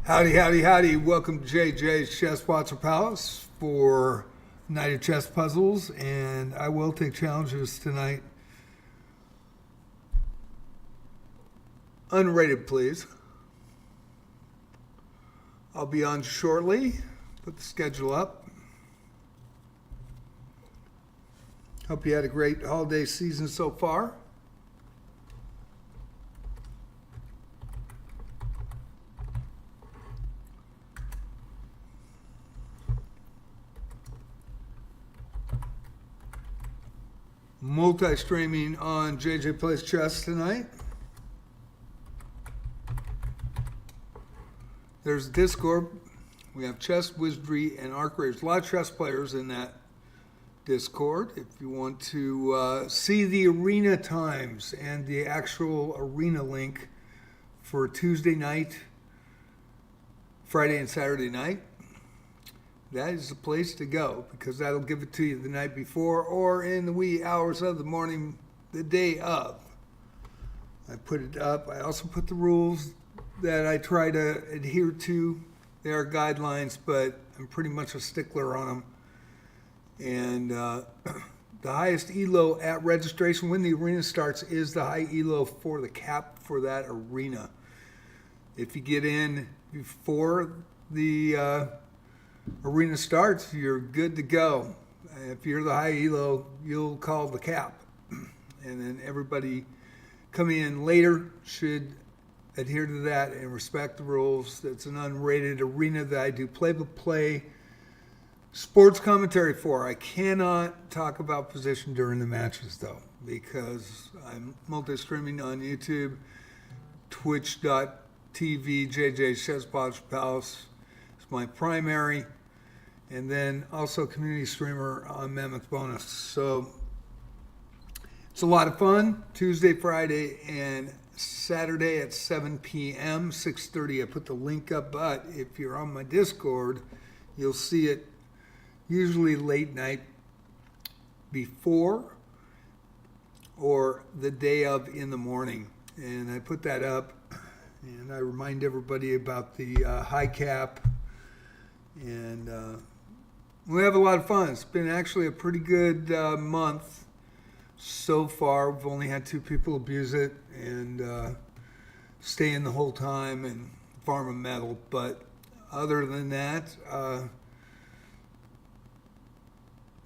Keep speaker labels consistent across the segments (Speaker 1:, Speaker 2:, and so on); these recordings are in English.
Speaker 1: Howdy, howdy, howdy. Welcome to JJ's Chess Watcher Palace for Night of Chess Puzzles, and I will take challenges tonight. Unrated, please. I'll be on shortly. Put the schedule up. Hope you had a great holiday season so far. Multi-streaming on JJ Plays Chess tonight. There's Discord. We have Chess Wizardry and Arc Raiders. A lot of chess players in that Discord. If you want to see the arena times and the actual arena link for Tuesday night, Friday and Saturday night, that is the place to go, because that'll give it to you the night before or in the wee hours of the morning the day of. I put it up. I also put the rules that I try to adhere to. They are guidelines, but I'm pretty much a stickler on them. And the highest Elo at registration when the arena starts is the high Elo for the cap for that arena. If you get in before the arena starts, you're good to go. If you're the high Elo, you'll call the cap. And then everybody coming in later should adhere to that and respect the rules. It's an unrated arena that I do play-by-play sports commentary for. I cannot talk about position during the matches, though, because I'm multi-streaming on YouTube, twitch.tv, JJ's Chess Watcher Palace. It's my primary, and then also community streamer on Mammoth Bonus. So it's a lot of fun. Tuesday, Friday, and Saturday at 7 p.m., 6:30. I put the link up, but if you're on my Discord, you'll see it usually late night before or the day of in the morning. And I put that up, and I remind everybody about the high cap. And we have a lot of fun. It's been actually a pretty good month so far. We've only had 2 people abuse it and stay in the whole time and farm a medal. But other than that,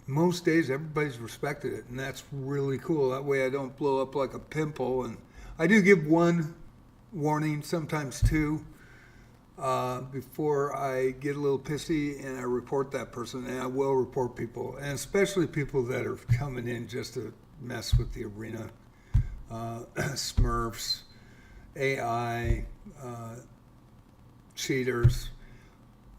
Speaker 1: most days everybody's respected it, and that's really cool. That way I don't blow up like a pimple. And I do give 1 warning, sometimes 2. Before I get a little pissy and I report that person, and I will report people, and especially people that are coming in just to mess with the arena. Smurfs, AI, cheaters.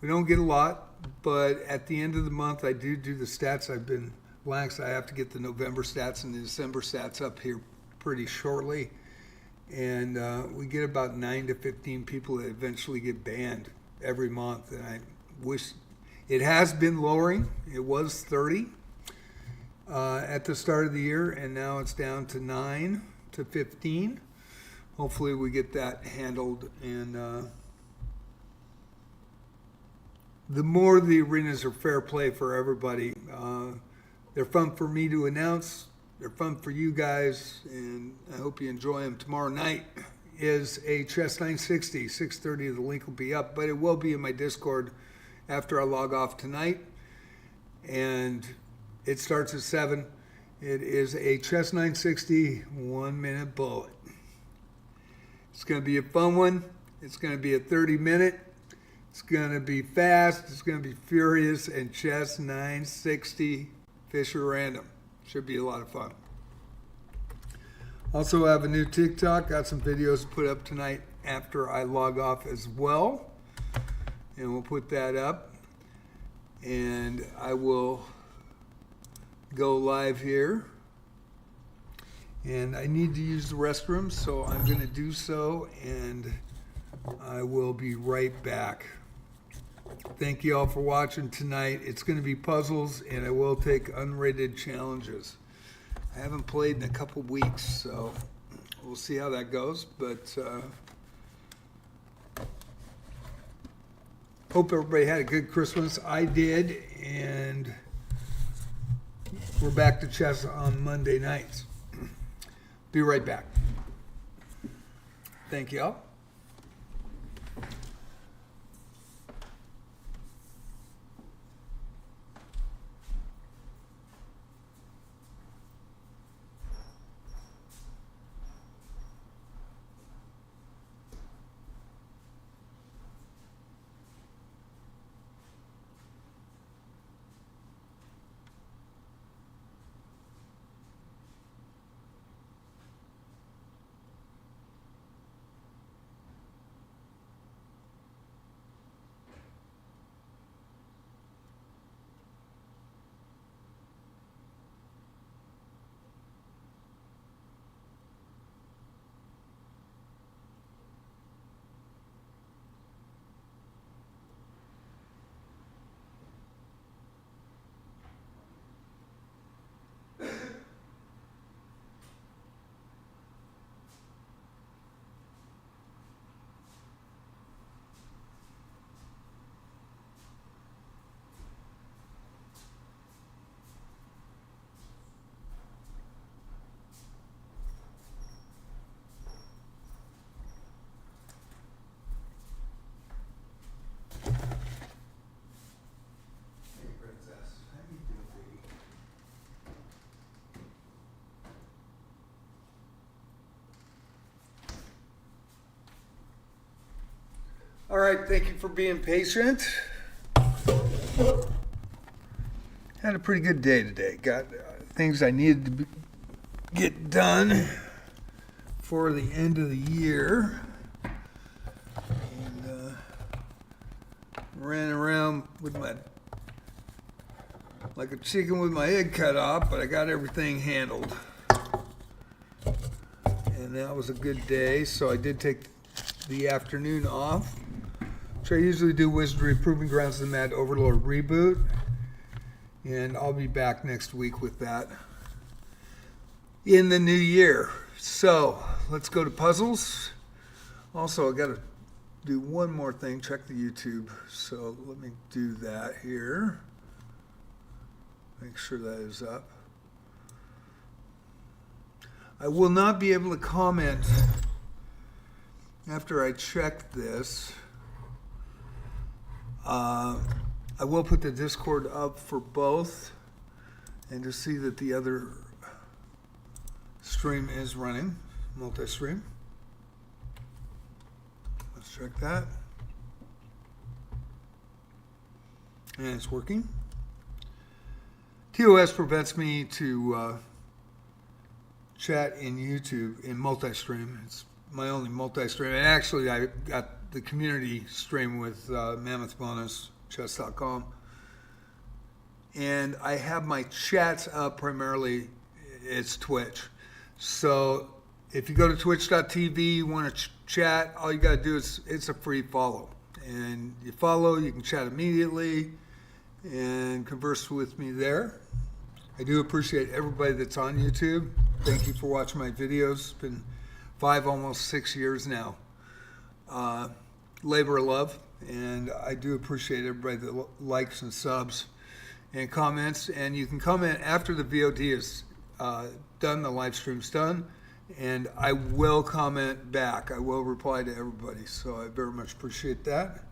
Speaker 1: We don't get a lot, but at the end of the month I do the stats. I've been lax. I have to get the November stats and the December stats up here pretty shortly. And we get about 9 to 15 people that eventually get banned every month. And I wish it has been lowering. It was 30 at the start of the year, and now it's down to 9 to 15. Hopefully we get that handled. And the more the arenas are fair play for everybody, they're fun for me to announce. They're fun for you guys, and I hope you enjoy them. Tomorrow night is a Chess 960, 6:30. The link will be up, but it will be in my Discord after I log off tonight. And it starts at 7. It is a Chess 960 1-minute bullet. It's going to be a fun one. It's going to be a 30-minute. It's going to be fast. It's going to be furious. And Chess 960 Fisher Random. Should be a lot of fun. Also have a new TikTok. Got some videos to put up tonight after I log off as well. And we'll put that up. And I will go live here. And I need to use the restroom, so I'm going to do so. And I will be right back. Thank you all for watching tonight. It's going to be puzzles, and I will take unrated challenges. I haven't played in a couple weeks, so we'll see how that goes. But Hope everybody had a good Christmas. I did, and we're back to chess on Monday nights. Be right back. Thank y'all. All right, thank you for being patient. Had a pretty good day today. Got things I needed to get done for the end of the year. And ran around with like a chicken with my head cut off, but I got everything handled. And that was a good day, so I did take the afternoon off. I usually do Wizardry Proving Grounds of the Mad Overlord reboot, and I'll be back next week with that in the new year. So let's go to puzzles. Also, I got to do one more thing, check the YouTube. So let me do that here. Make sure that is up. I will not be able to comment after I check this. I will put the Discord up for both, and to see that the other stream is running, multi-stream. Let's check that. And it's working. TOS prevents me to chat in YouTube in multi-stream. It's my only multi-stream. And actually, I got the community stream with Mammoth Bonus, chess.com. And I have my chats up primarily, it's Twitch. So if you go to twitch.tv, you want to chat, all you got to do is, it's a free follow. And you follow, you can chat immediately and converse with me there. I do appreciate everybody that's on YouTube. Thank you for watching my videos. It's been 5, almost 6 years now. Labor of love, and I do appreciate everybody that likes and subs and comments. And you can comment after the VOD is done, the live stream's done, and I will comment back. I will reply to everybody, so I very much appreciate that.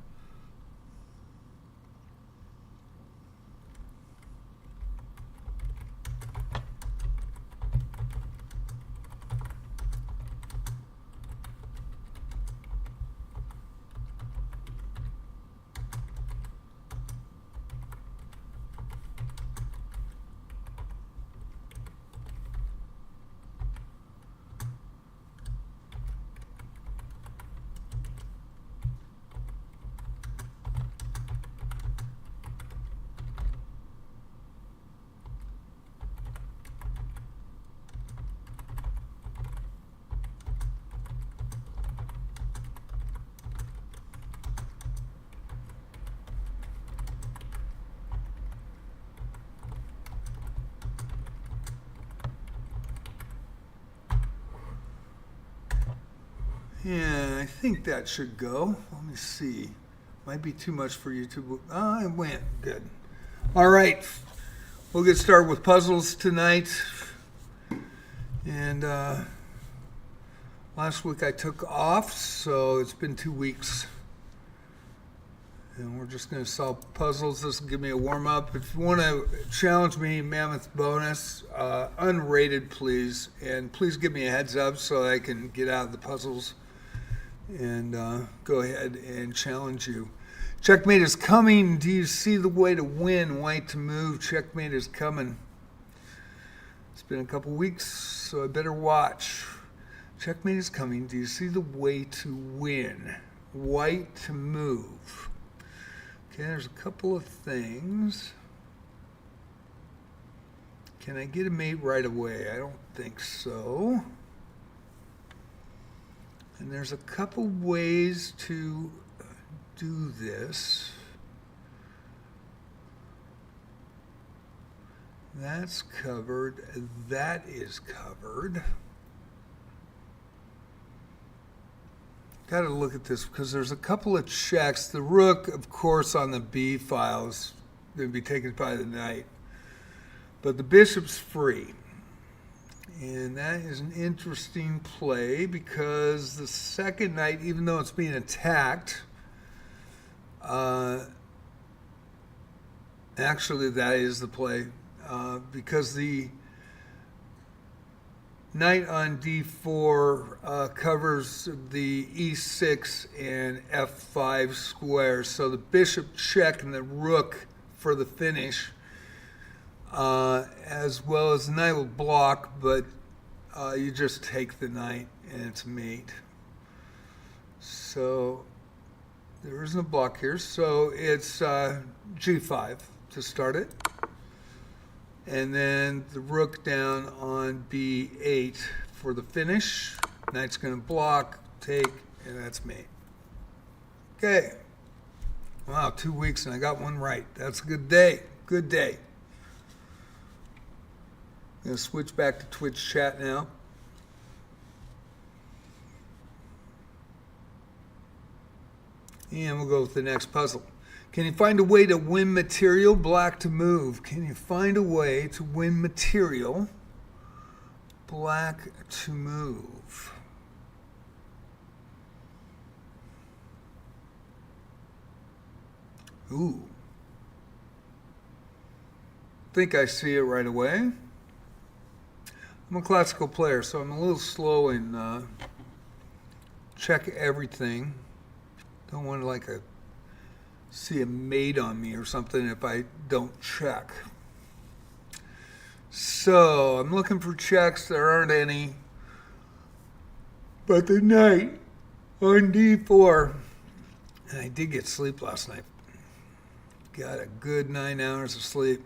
Speaker 1: Yeah, I think that should go. Let me see. Might be too much for YouTube. Oh, it went. Good. All right. We'll get started with puzzles tonight. And last week I took off, so it's been 2 weeks. And we're just going to solve puzzles. This will give me a warm-up. If you want to challenge me, Mammoth bonus, unrated, please. And please give me a heads up so I can get out of the puzzles and go ahead and challenge you. Checkmate is coming. Do you see the way to win? White to move. Checkmate is coming. It's been a couple weeks, so I better watch. Checkmate is coming. Do you see the way to win? White to move. Okay, there's a couple of things. Can I get a mate right away? I don't think so. And there's a couple ways to do this. That's covered. That is covered. Got to look at this because there's a couple of checks. The rook, of course, on the B file is going to be taken by the knight. But the bishop's free. And that is an interesting play because the second knight, even though it's being attacked, actually that is the play, because the knight on d4 covers the e6 and f5 squares, so the bishop check and the rook for the finish, as well as the knight will block, but you just take the knight and it's mate. So there isn't a block here, so it's g5 to start it. And then the rook down on b8 for the finish. Knight's going to block, take, and that's mate. Okay. Wow, 2 weeks and I got one right. That's a good day. Good day. I'm going to switch back to Twitch chat now. And we'll go with the next puzzle. Can you find a way to win material? Black to move. Can you find a way to win material? Black to move. Ooh. Think I see it right away. I'm a classical player, so I'm a little slow in check everything. Don't want to see a mate on me or something if I don't check. So I'm looking for checks. There aren't any. But the knight on d4, and I did get sleep last night. Got a good 9 hours of sleep.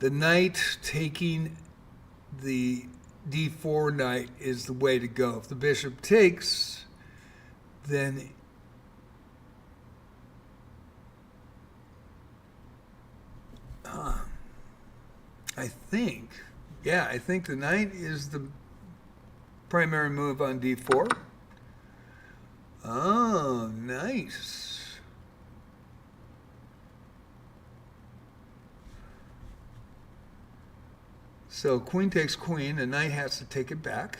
Speaker 1: The knight taking the d4 knight is the way to go. If the bishop takes, then I think the knight is the primary move on d4. Oh, nice. So queen takes queen, the knight has to take it back.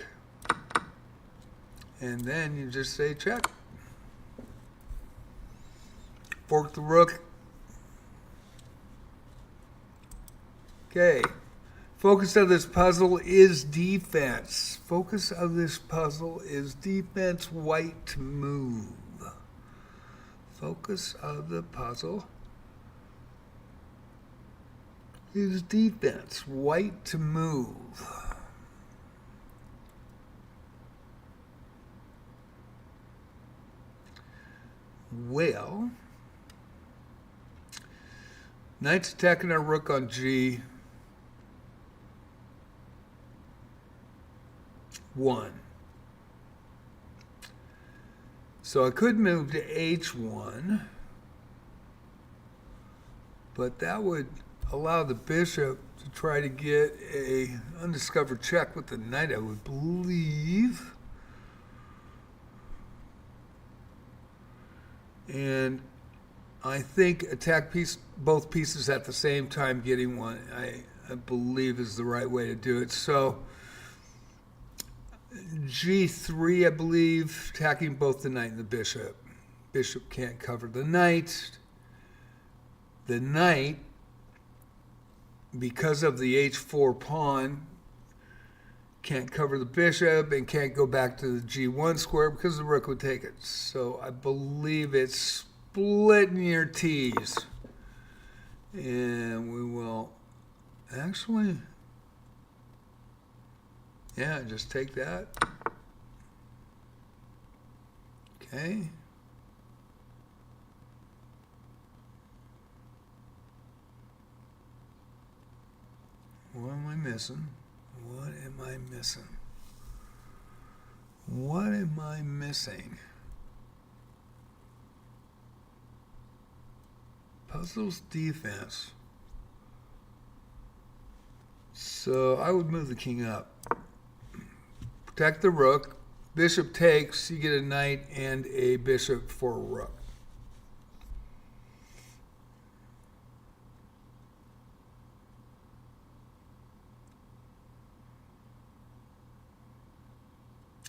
Speaker 1: And then you just say check. Fork the rook. Okay. Focus of this puzzle is defense. Focus of this puzzle is defense, white to move. Focus of the puzzle is defense, white to move. Well, knight's attacking our rook on g1. So I could move to h1, but that would allow the bishop to try to get a undiscovered check with the knight, I would believe. And I think attack both pieces at the same time, getting one, I believe is the right way to do it. So G3, I believe, attacking both the knight and the bishop. Bishop can't cover the knight. The knight, because of the H4 pawn, can't cover the bishop and can't go back to the G1 square because the rook would take it. So I believe it's splitting your T's. And we will actually, yeah, just take that. Okay. What am I missing? What am I missing? What am I missing? Puzzles defense. So I would move the king up. Protect the rook. Bishop takes, you get a knight and a bishop for a rook.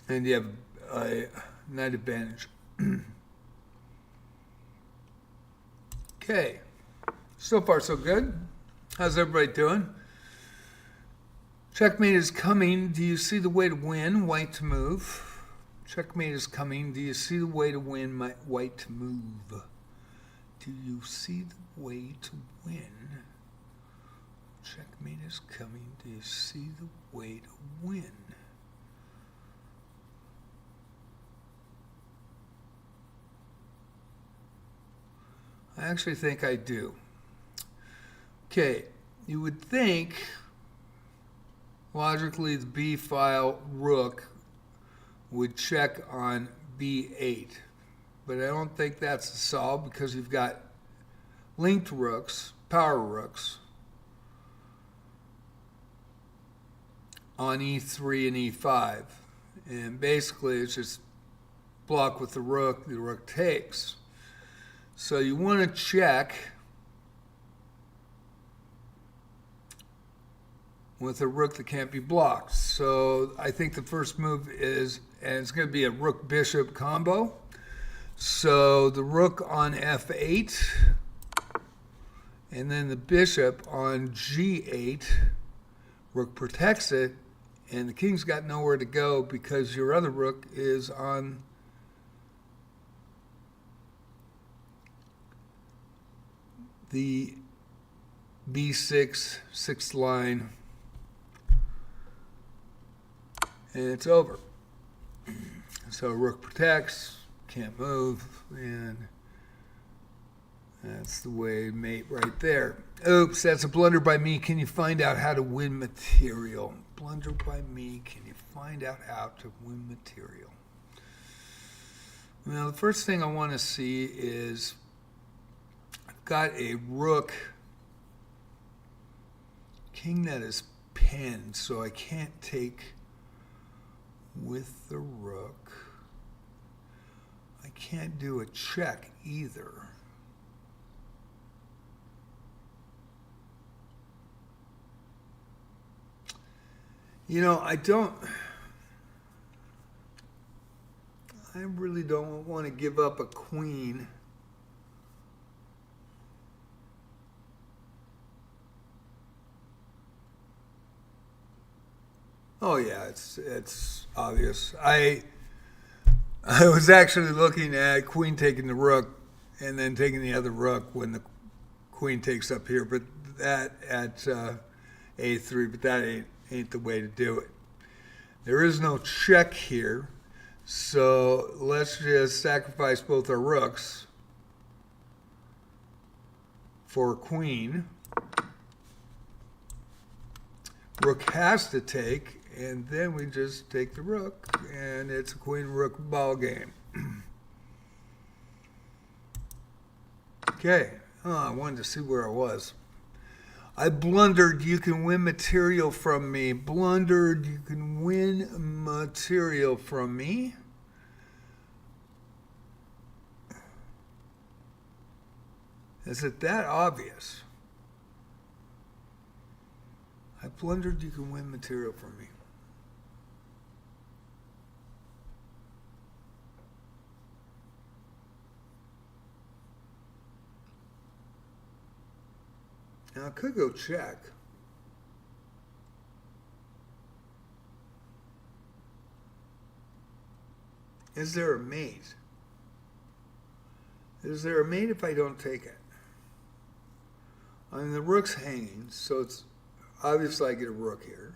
Speaker 1: And you have a knight advantage. Okay. So far, so good. How's everybody doing? Checkmate is coming. Do you see the way to win? White to move. Checkmate is coming. Do you see the way to win? White to move. Do you see the way to win? Checkmate is coming. Do you see the way to win? I actually think I do. Okay, you would think, logically, the B file rook would check on B8. But I don't think that's the solve because you've got linked rooks, power rooks, on E3 and E5. And basically, it's just block with the rook takes. So you want to check with a rook that can't be blocked. So I think the first move is, and it's going to be a rook-bishop combo. So the rook on F8, and then the bishop on G8. Rook protects it, and the king's got nowhere to go because your other rook is on the B6, sixth line, and it's over. So rook protects, can't move, and that's the way mate right there. Oops, that's a blunder by me. Can you find out how to win material? Blunder by me. Can you find out how to win material? Well, the first thing I want to see is I've got a rook, king that is pinned, so I can't take with the rook. I can't do a check either. You know, I really don't want to give up a queen. Oh yeah, it's obvious. I was actually looking at queen taking the rook and then taking the other rook when the queen takes up here, but that at A3, but that ain't the way to do it. There is no check here, so let's just sacrifice both our rooks for a queen. Rook has to take, and then we just take the rook, and it's a queen-rook ball game. Okay, I wanted to see where I was. I blundered. You can win material from me. Blundered. You can win material from me. Is it that obvious? I blundered, you can win material from me. Now I could go check. Is there a mate? Is there a mate if I don't take it? I mean, the rook's hanging, so it's obviously I get a rook here.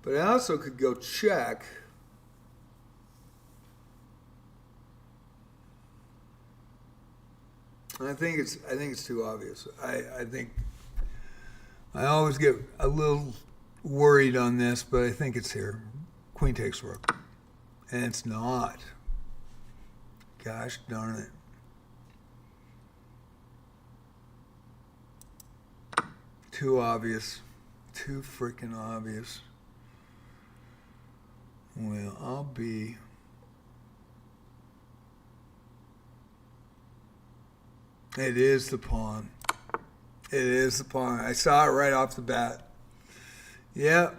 Speaker 1: But I also could go check. I think it's too obvious. I think I always get a little worried on this, but I think it's here. Queen takes rook. And it's not. Gosh darn it. Too obvious. Too freaking obvious. Well, I'll be... It is the pawn. It is the pawn. I saw it right off the bat. Yep.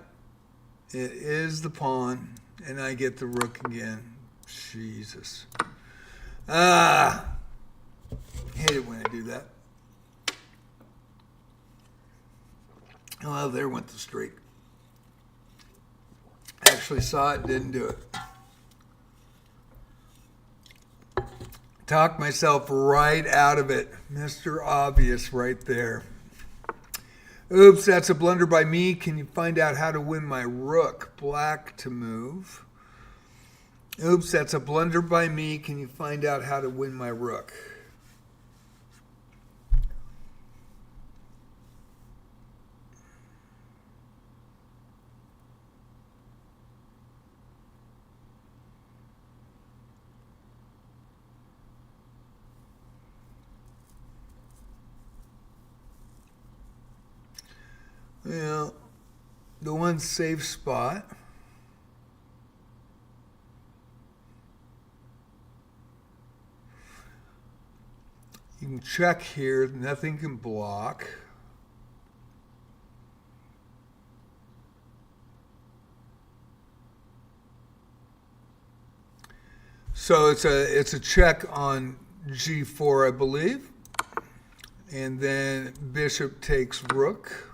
Speaker 1: It is the pawn. And I get the rook again. Jesus. Hate it when I do that. Well, there went the streak. Actually saw it, didn't do it. Talked myself right out of it. Mr. Obvious right there. Oops, that's a blunder by me. Can you find out how to win my rook? Black to move. Oops, that's a blunder by me. Can you find out how to win my rook? Well, the one safe spot. You can check here. Nothing can block. So it's a check on g4, I believe. And then bishop takes rook.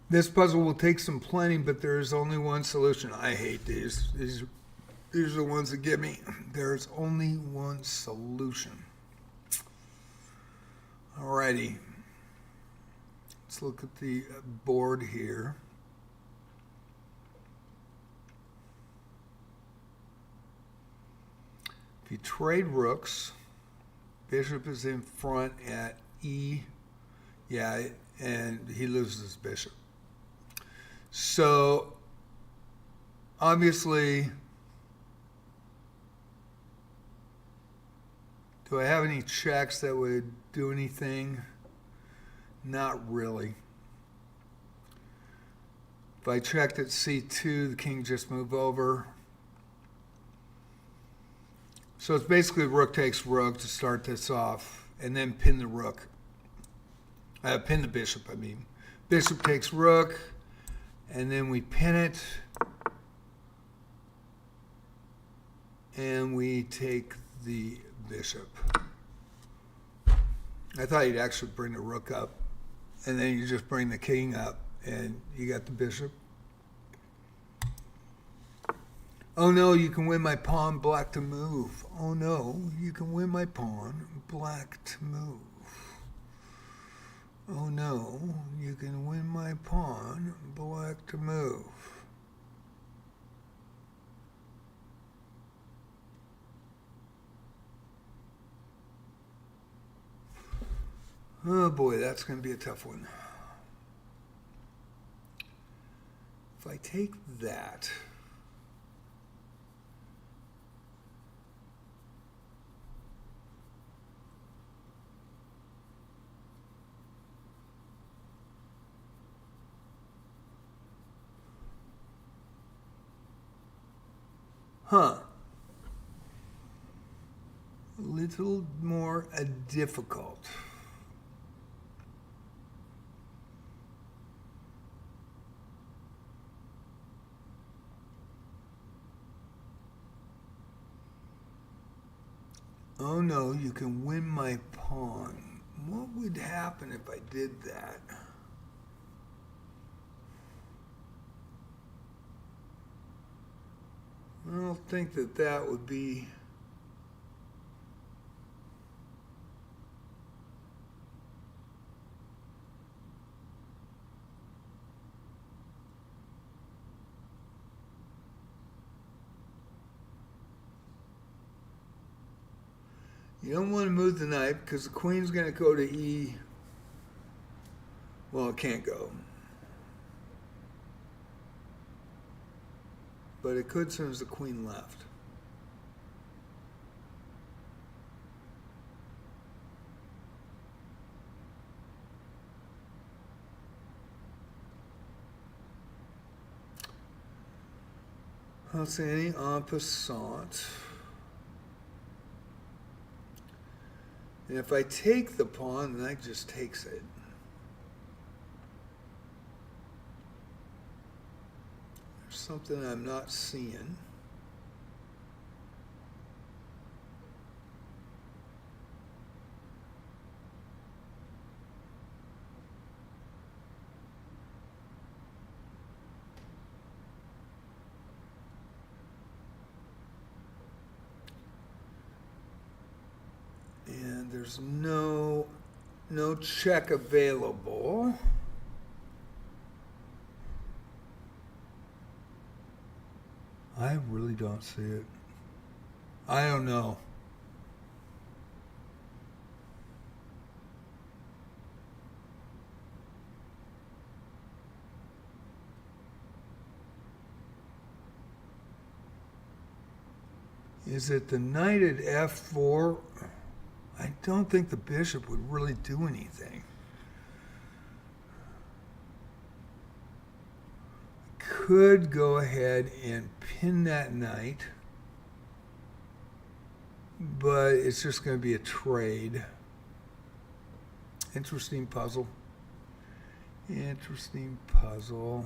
Speaker 1: This puzzle will take some planning, but there is only one solution. I hate these. These are the ones that get me. There is only one solution. Alrighty. Let's look at the board here. If you trade rooks, bishop is in front at E. Yeah, and he loses his bishop. So, obviously, do I have any checks that would do anything? Not really. If I checked at C2, the king just moved over. So it's basically rook takes rook to start this off, and then pin the rook. Pin the bishop, I mean. Bishop takes rook. And then we pin it, and we take the bishop. I thought you'd actually bring the rook up, and then you just bring the king up, and you got the bishop. Oh no, you can win my pawn, black to move. Oh no, you can win my pawn, black to move. Oh no, you can win my pawn, black to move. Oh boy, that's going to be a tough one. If I take that, Huh. A little more difficult. Oh no, you can win my pawn. What would happen if I did that? I don't think that that would be... You don't want to move the knight because the queen's going to go to E. Well, it can't go. But it could as soon as the queen left. I'll say any en passant. And if I take the pawn, the knight just takes it. There's something I'm not seeing. And there's no check available. I really don't see it. I don't know. Is it the knight at f4? I don't think the bishop would really do anything. Could go ahead and pin that knight, but it's just going to be a trade. Interesting puzzle. Interesting puzzle.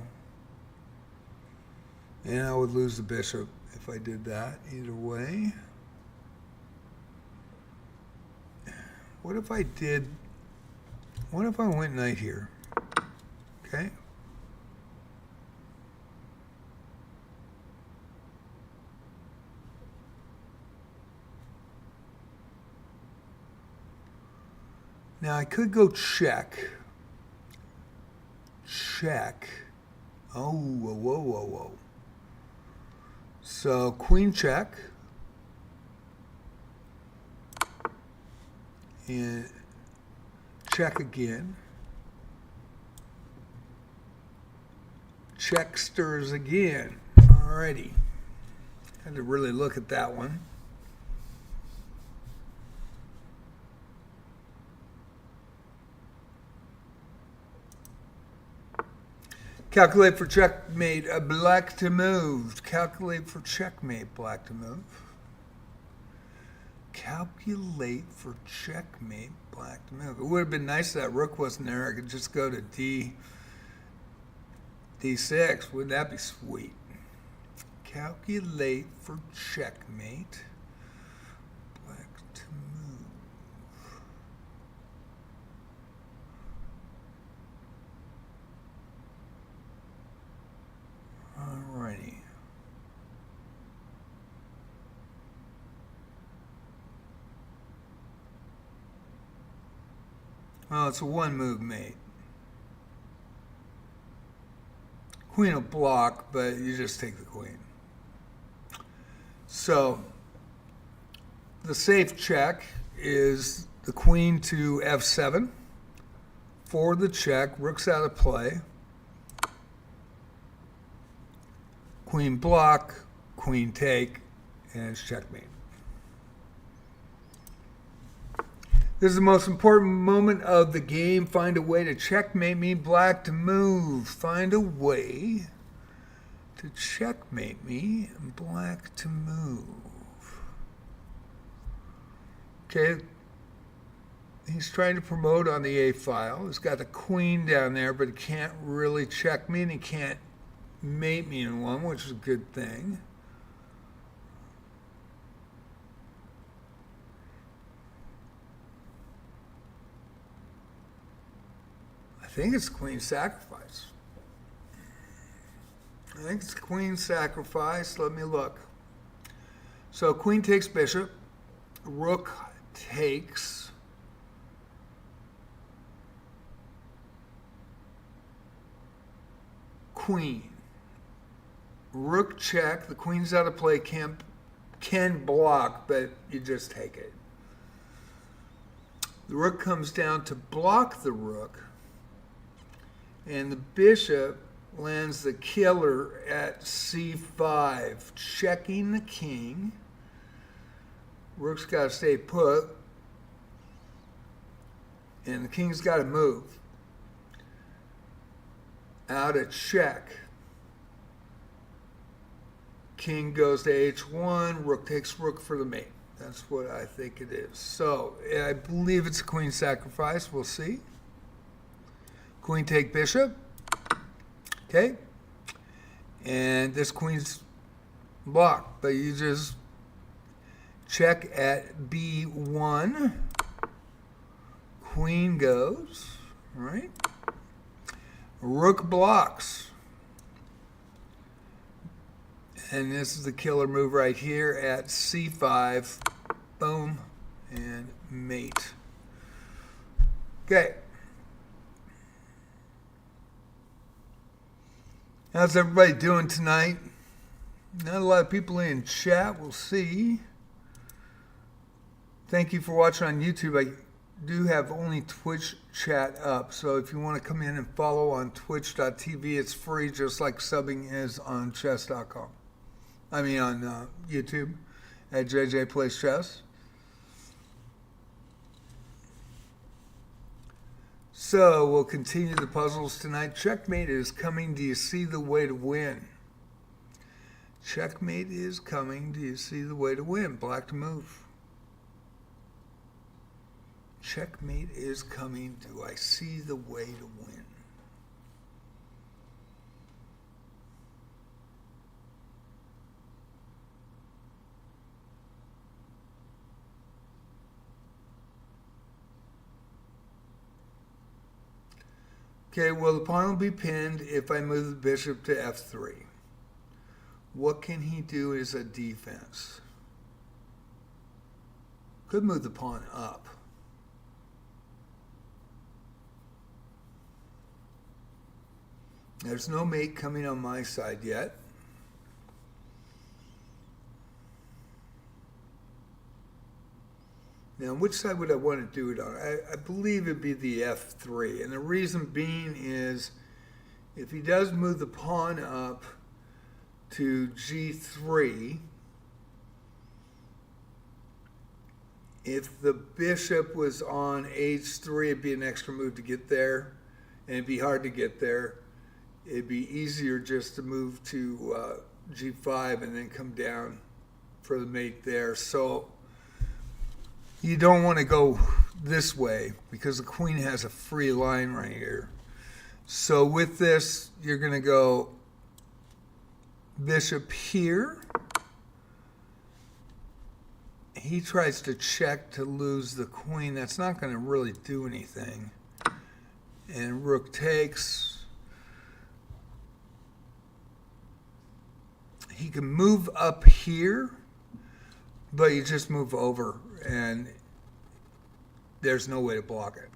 Speaker 1: And I would lose the bishop if I did that either way. What if I went knight here? Okay. Now I could go check. Check. Oh, whoa, whoa, whoa, whoa. So queen check. And check again. Check stirs again. Alrighty. Had to really look at that one. Calculate for checkmate, black to move. Calculate for checkmate, black to move. Calculate for checkmate, black to move. It would have been nice if that rook wasn't there. I could just go to D6. Wouldn't that be sweet? Calculate for checkmate, black to move. Alrighty. Oh, it's a one-move mate. Queen will block, but you just take the queen. So the safe check is the queen to f7. For the check, rook's out of play. Queen block, queen take, and it's checkmate. This is the most important moment of the game. Find a way to checkmate me, black to move. Find a way to checkmate me and black to move. Okay, he's trying to promote on the A file. He's got the queen down there, but he can't really check me, and he can't mate me in one, which is a good thing. I think it's queen sacrifice. I think it's queen sacrifice. Let me look. So queen takes bishop. Rook takes. Queen. Rook check. The queen's out of play. Can block, but you just take it. The rook comes down to block the rook. And the bishop lands the killer at c5, checking the king. Rook's got to stay put. And the king's got to move. Out of check. King goes to h1, rook takes rook for the mate. That's what I think it is. So, I believe it's a queen sacrifice. We'll see. Queen take bishop. Okay. And this queen's blocked, but you just check at b1. Queen goes, right? Rook blocks. And this is the killer move right here at c5. Boom. And mate. Okay. How's everybody doing tonight? Not a lot of people in chat. We'll see. Thank you for watching on YouTube. I do have only Twitch chat up, so if you want to come in and follow on twitch.tv, it's free, just like subbing is on chess.com. I mean on YouTube at JJ Plays Chess. So we'll continue the puzzles tonight. Checkmate is coming. Do you see the way to win? Checkmate is coming. Do you see the way to win? Black to move. Checkmate is coming. Do I see the way to win? Okay, well, the pawn will be pinned if I move the bishop to f3. What can he do as a defense? Could move the pawn up. There's no mate coming on my side yet. Now, which side would I want to do it on? I believe it'd be the f3. And the reason being is if he does move the pawn up to g3, if the bishop was on h3, it'd be an extra move to get there. And it'd be hard to get there. It'd be easier just to move to g5 and then come down for the mate there. So you don't want to go this way because the queen has a free line right here. So with this, you're going to go bishop here. He tries to check to lose the queen. That's not going to really do anything. And rook takes. He can move up here, but you just move over and there's no way to block it.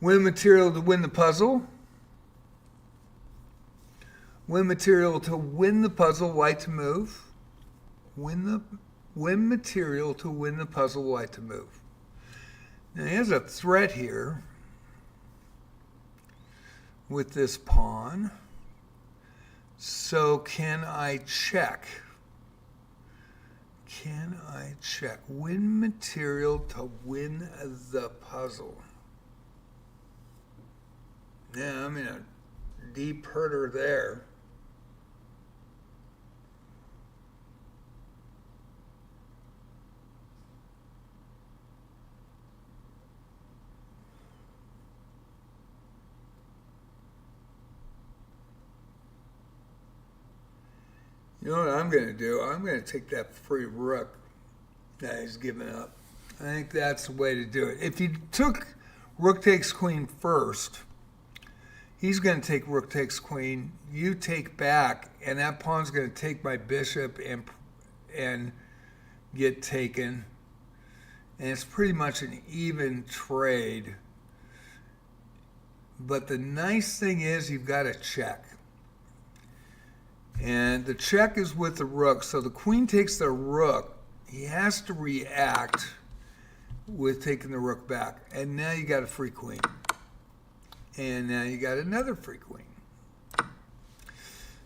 Speaker 1: Win material to win the puzzle. Win material to win the puzzle, white to move. Win material to win the puzzle, white to move. Now he has a threat here with this pawn. So can I check? Can I check? Win material to win the puzzle. Yeah, I'm in a deep herder there. You know what I'm going to do? I'm going to take that free rook that he's given up. I think that's the way to do it. If you took rook takes queen first, he's going to take rook takes queen. You take back, and that pawn's going to take my bishop and get taken. And it's pretty much an even trade. But the nice thing is you've got a check. And the check is with the rook. So the queen takes the rook. He has to react with taking the rook back. And now you got a free queen. And now you got another free queen.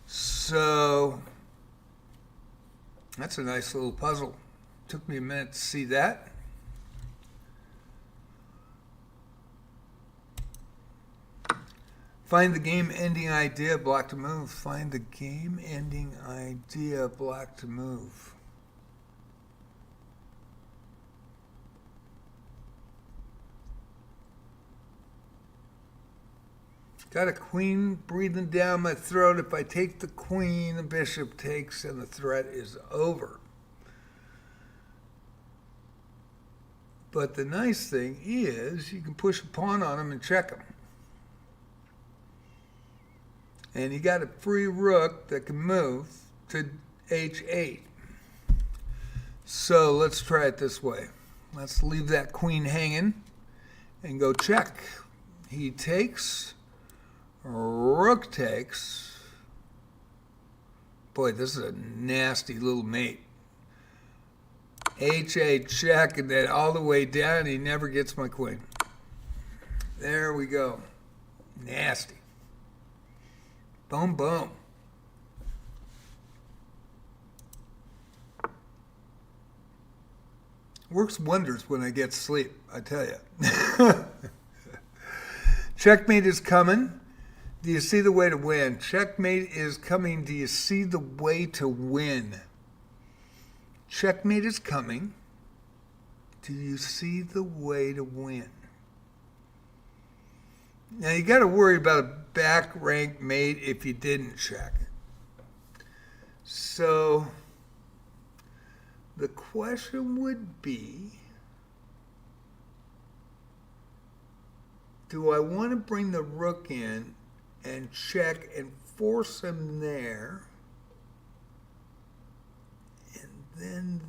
Speaker 1: So that's a nice little puzzle. Took me a minute to see that. Find the game-ending idea, black to move. Find the game-ending idea, black to move. Got a queen breathing down my throat. If I take the queen, the bishop takes, and the threat is over. But the nice thing is you can push a pawn on him and check him. And you got a free rook that can move to h8. So let's try it this way. Let's leave that queen hanging and go check. He takes, rook takes. Boy, this is a nasty little mate. h8 check, and then all the way down, he never gets my queen. There we go. Nasty. Boom, boom. Works wonders when I get sleep, I tell you. Checkmate is coming. Do you see the way to win? Checkmate is coming. Do you see the way to win? Checkmate is coming. Do you see the way to win? Now, you got to worry about a back rank mate if you didn't check. So, the question would be, do I want to bring the rook in and check and force him there, and then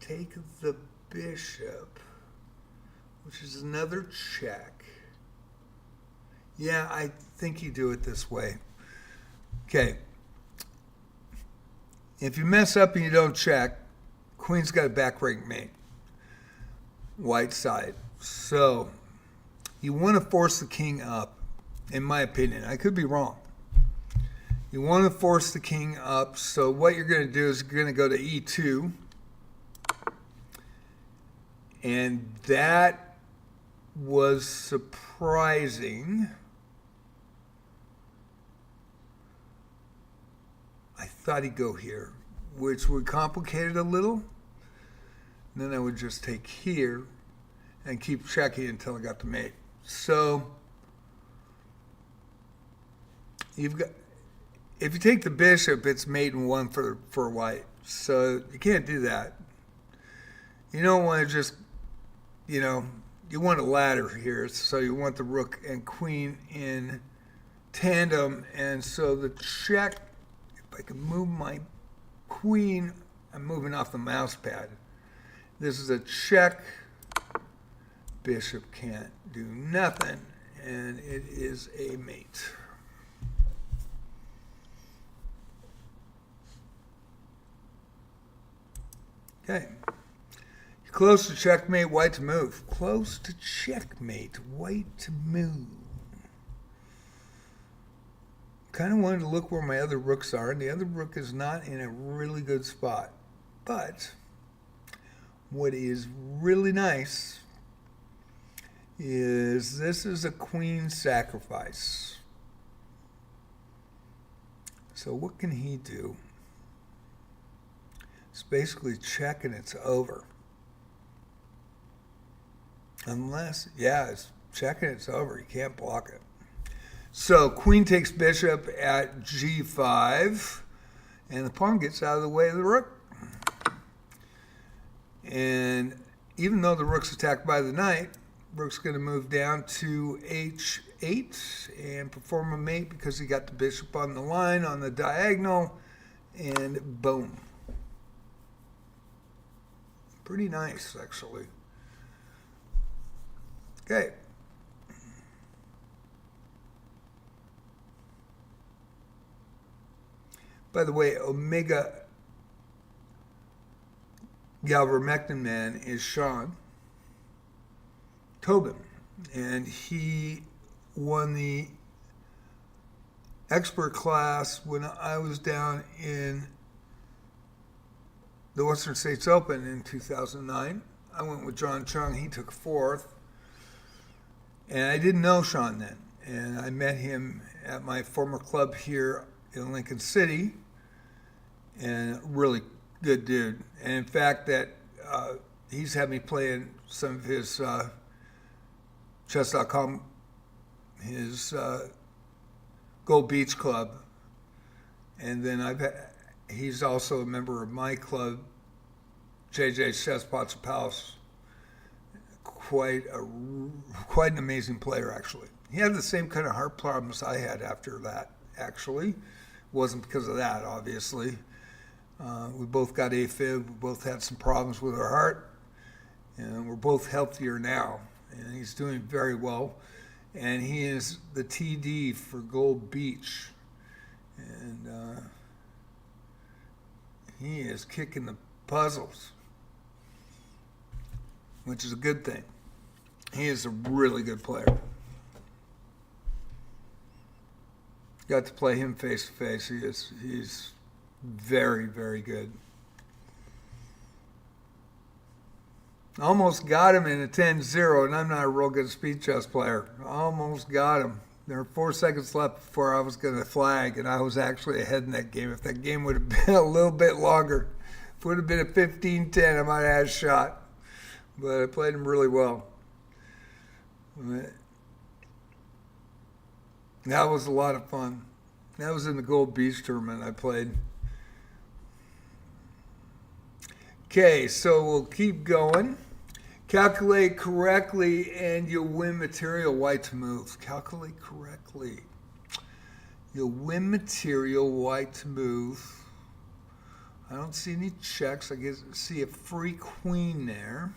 Speaker 1: take the bishop, which is another check? Yeah, I think you do it this way. Okay. If you mess up and you don't check, queen's got a back rank mate. White side. So, you want to force the king up, in my opinion. I could be wrong. You want to force the king up, so what you're going to do is you're going to go to e2. And that was surprising. I thought he'd go here, which would complicate it a little. And then I would just take here and keep checking until I got the mate. So you've got, if you take the bishop, it's mate and one for white. So you can't do that. You don't want to just, you want a ladder here, so you want the rook and queen in tandem. And so the check, if I can move my queen, I'm moving off the mouse pad. This is a check. Bishop can't do nothing, and it is a mate. Okay. Close to checkmate, white to move. Close to checkmate, white to move. Kind of wanted to look where my other rooks are, and the other rook is not in a really good spot. But what is really nice is this is a queen sacrifice. So what can he do? It's basically check and it's over. Unless, yeah, it's check and it's over. You can't block it. So queen takes bishop at g5, and the pawn gets out of the way of the rook. And even though the rook's attacked by the knight, rook's going to move down to h8 and perform a mate because he got the bishop on the line on the diagonal, and boom. Pretty nice, actually. Okay. By the way, Omega Galvermectin man is Sean Tobin, and he won the expert class when I was down in the Western States Open in 2009. I went with John Chung. He took fourth, and I didn't know Sean then, and I met him at my former club here in Lincoln City, and really good dude. And in fact, that he's had me play in some of his chess.com, his Gold Beach Club, and then he's also a member of my club, JJ's Chess Pots and Palace. Quite an amazing player, actually. He had the same kind of heart problems I had after that, actually. It wasn't because of that, obviously. We both got AFib, we both had some problems with our heart, and we're both healthier now. And he's doing very well. And he is the TD for Gold Beach. And he is kicking the puzzles, which is a good thing. He is a really good player. Got to play him face to face. He's very, very good. Almost got him in a 10-0, and I'm not a real good speed chess player. Almost got him. There were 4 seconds left before I was going to flag, and I was actually ahead in that game. If that game would have been a little bit longer, if it would have been a 15-10, I might have had a shot. But I played him really well. That was a lot of fun. That was in the Gold Beach tournament I played. Okay, so we'll keep going. Calculate correctly and you'll win material. White to move. Calculate correctly. You'll win material. White to move. I don't see any checks. I guess see a free queen there.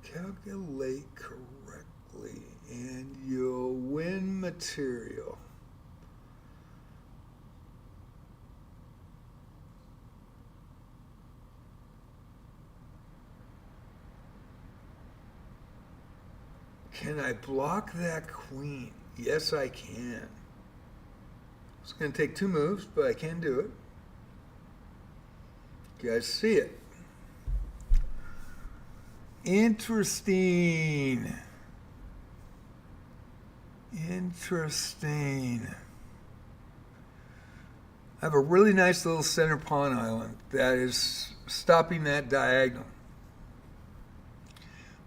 Speaker 1: Calculate correctly and you'll win material. Can I block that queen? Yes, I can. It's going to take 2 moves, but I can do it. You guys see it. Interesting. Interesting. I have a really nice little center pawn island that is stopping that diagonal.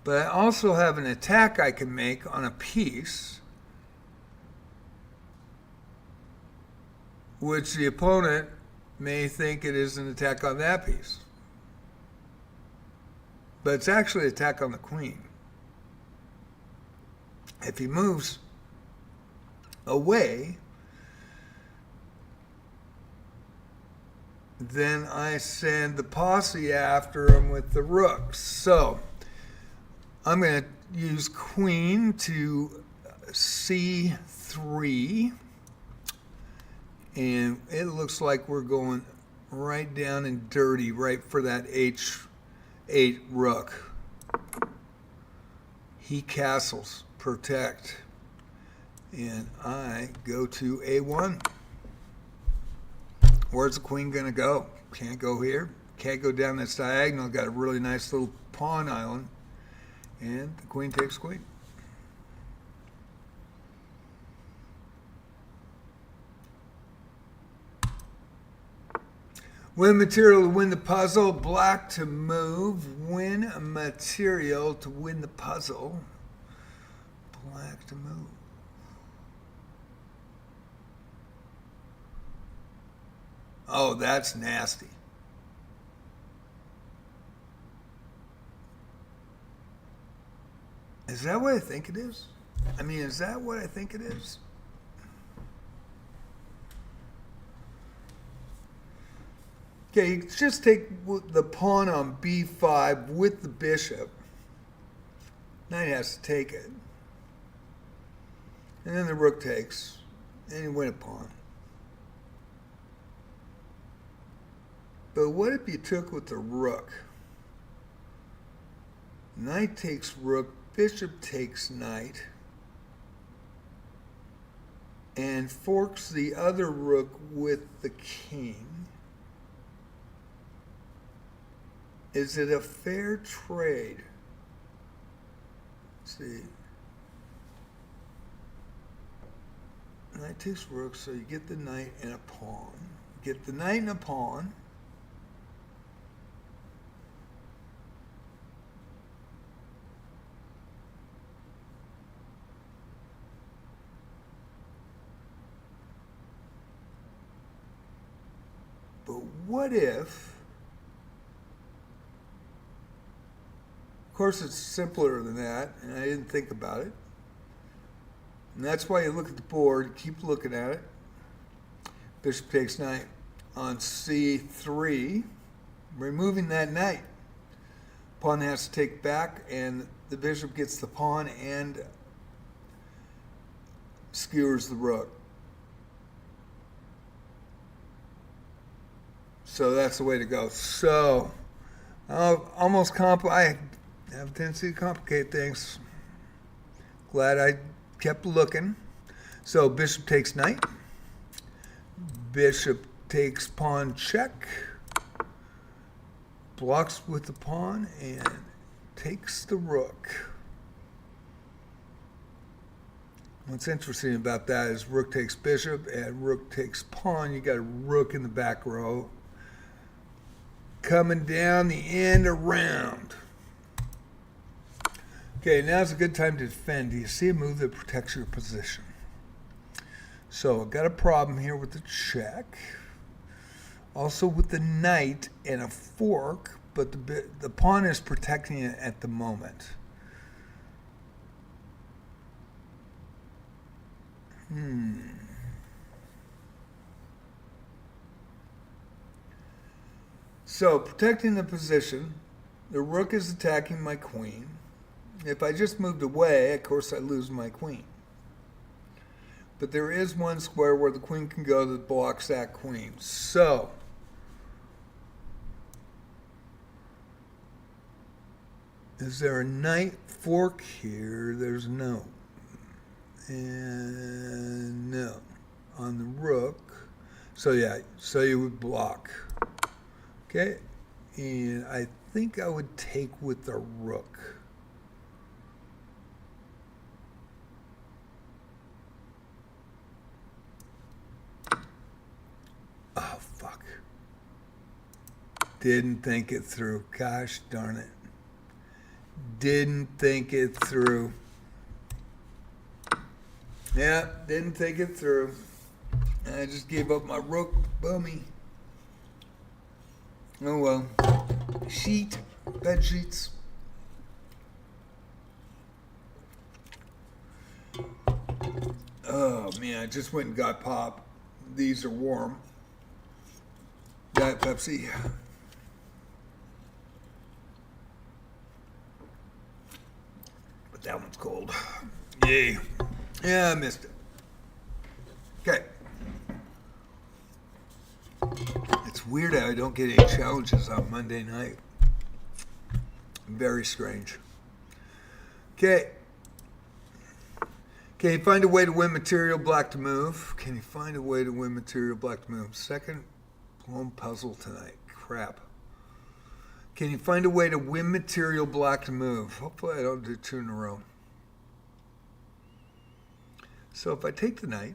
Speaker 1: But I also have an attack I can make on a piece, which the opponent may think it is an attack on that piece. But it's actually an attack on the queen. If he moves away, then I send the posse after him with the rooks. So I'm going to use queen to c3. And it looks like we're going right down and dirty, right for that h8 rook. He castles, protect. And I go to A1. Where's the queen going to go? Can't go here. Can't go down this diagonal. Got a really nice little pawn island. And the queen takes queen. Win material to win the puzzle. Black to move. Win material to win the puzzle. Black to move. Oh, that's nasty. Is that what I think it is? I mean, is that what I think it is? Okay, you just take the pawn on b5 with the bishop. Knight has to take it. And then the rook takes. And you win a pawn. But what if you took with the rook? Knight takes rook, bishop takes knight, and forks the other rook with the king. Is it a fair trade? Let's see. Knight takes rook, so you get the knight and a pawn. Get the knight and a pawn. But what if, of course it's simpler than that, and I didn't think about it. And that's why you look at the board, keep looking at it. Bishop takes knight on c3, removing that knight. Pawn has to take back, and the bishop gets the pawn and skewers the rook. So that's the way to go. So, I have a tendency to complicate things. Glad I kept looking. So bishop takes knight. Bishop takes pawn check. Blocks with the pawn and takes the rook. What's interesting about that is rook takes bishop and rook takes pawn. You got a rook in the back row. Coming down the end around. Okay, now's a good time to defend. Do you see a move that protects your position? So I've got a problem here with the check. Also with the knight and a fork, but the pawn is protecting it at the moment. So, protecting the position, the rook is attacking my queen. If I just moved away, of course I lose my queen. But there is one square where the queen can go that blocks that queen. So, is there a knight fork here? There's no. And no. On the rook. So yeah, so you would block. Okay, and I think I would take with the rook. Oh, fuck. Didn't think it through. Gosh darn it. Didn't think it through. Yeah, didn't think it through. I just gave up my rook. Bummy. Oh well. Bed sheets. Oh man, I just went and got pop. These are warm. Diet Pepsi. But that one's cold. Yay. Yeah, I missed it. Okay. It's weird how I don't get any challenges on Monday night. Very strange. Okay. Can you find a way to win material, black to move? Can you find a way to win material, black to move? Second blown puzzle tonight. Crap. Can you find a way to win material, black to move? Hopefully I don't do 2 in a row. So if I take the knight,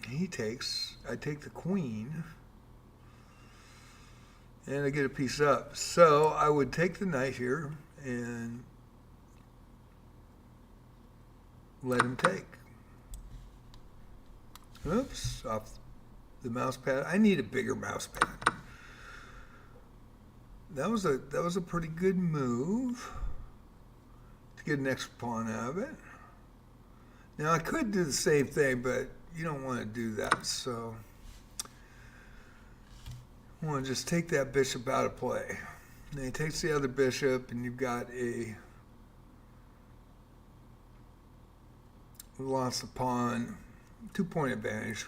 Speaker 1: he takes, I take the queen, and I get a piece up. So I would take the knight here and let him take. Oops, off the mouse pad. I need a bigger mouse pad. That was a pretty good move to get an extra pawn out of it. Now I could do the same thing, but you don't want to do that. So I want to just take that bishop out of play. Then he takes the other bishop, and you've got a lost the pawn, 2-point advantage.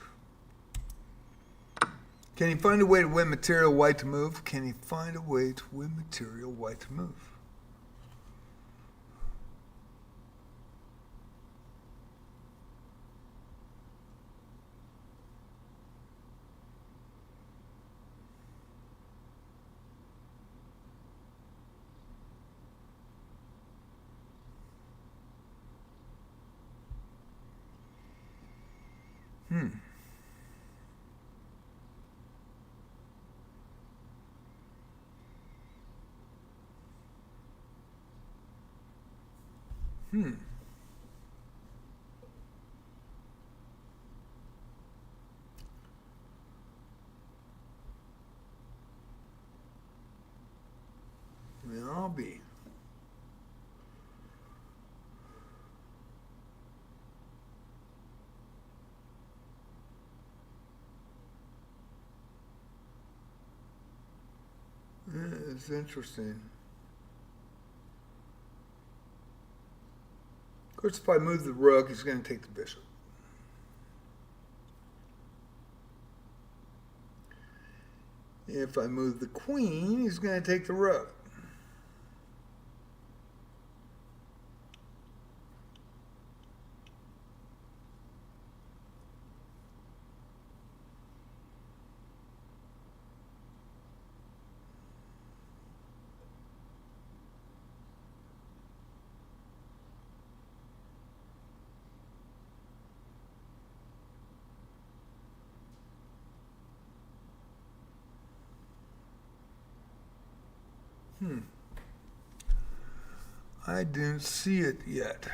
Speaker 1: Can he find a way to win material, white to move? Can he find a way to win material, white to move? I'll be. It's interesting. Of course, if I move the rook, he's going to take the bishop. If I move the queen, he's going to take the rook. I didn't see it yet.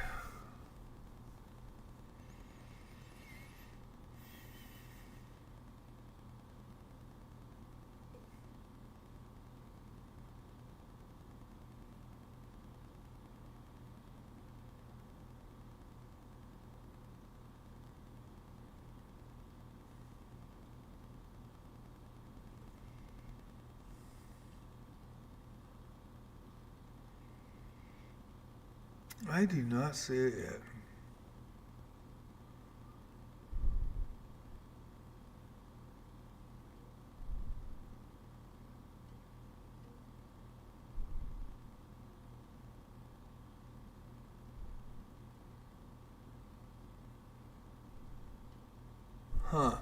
Speaker 1: I do not see it yet. Huh.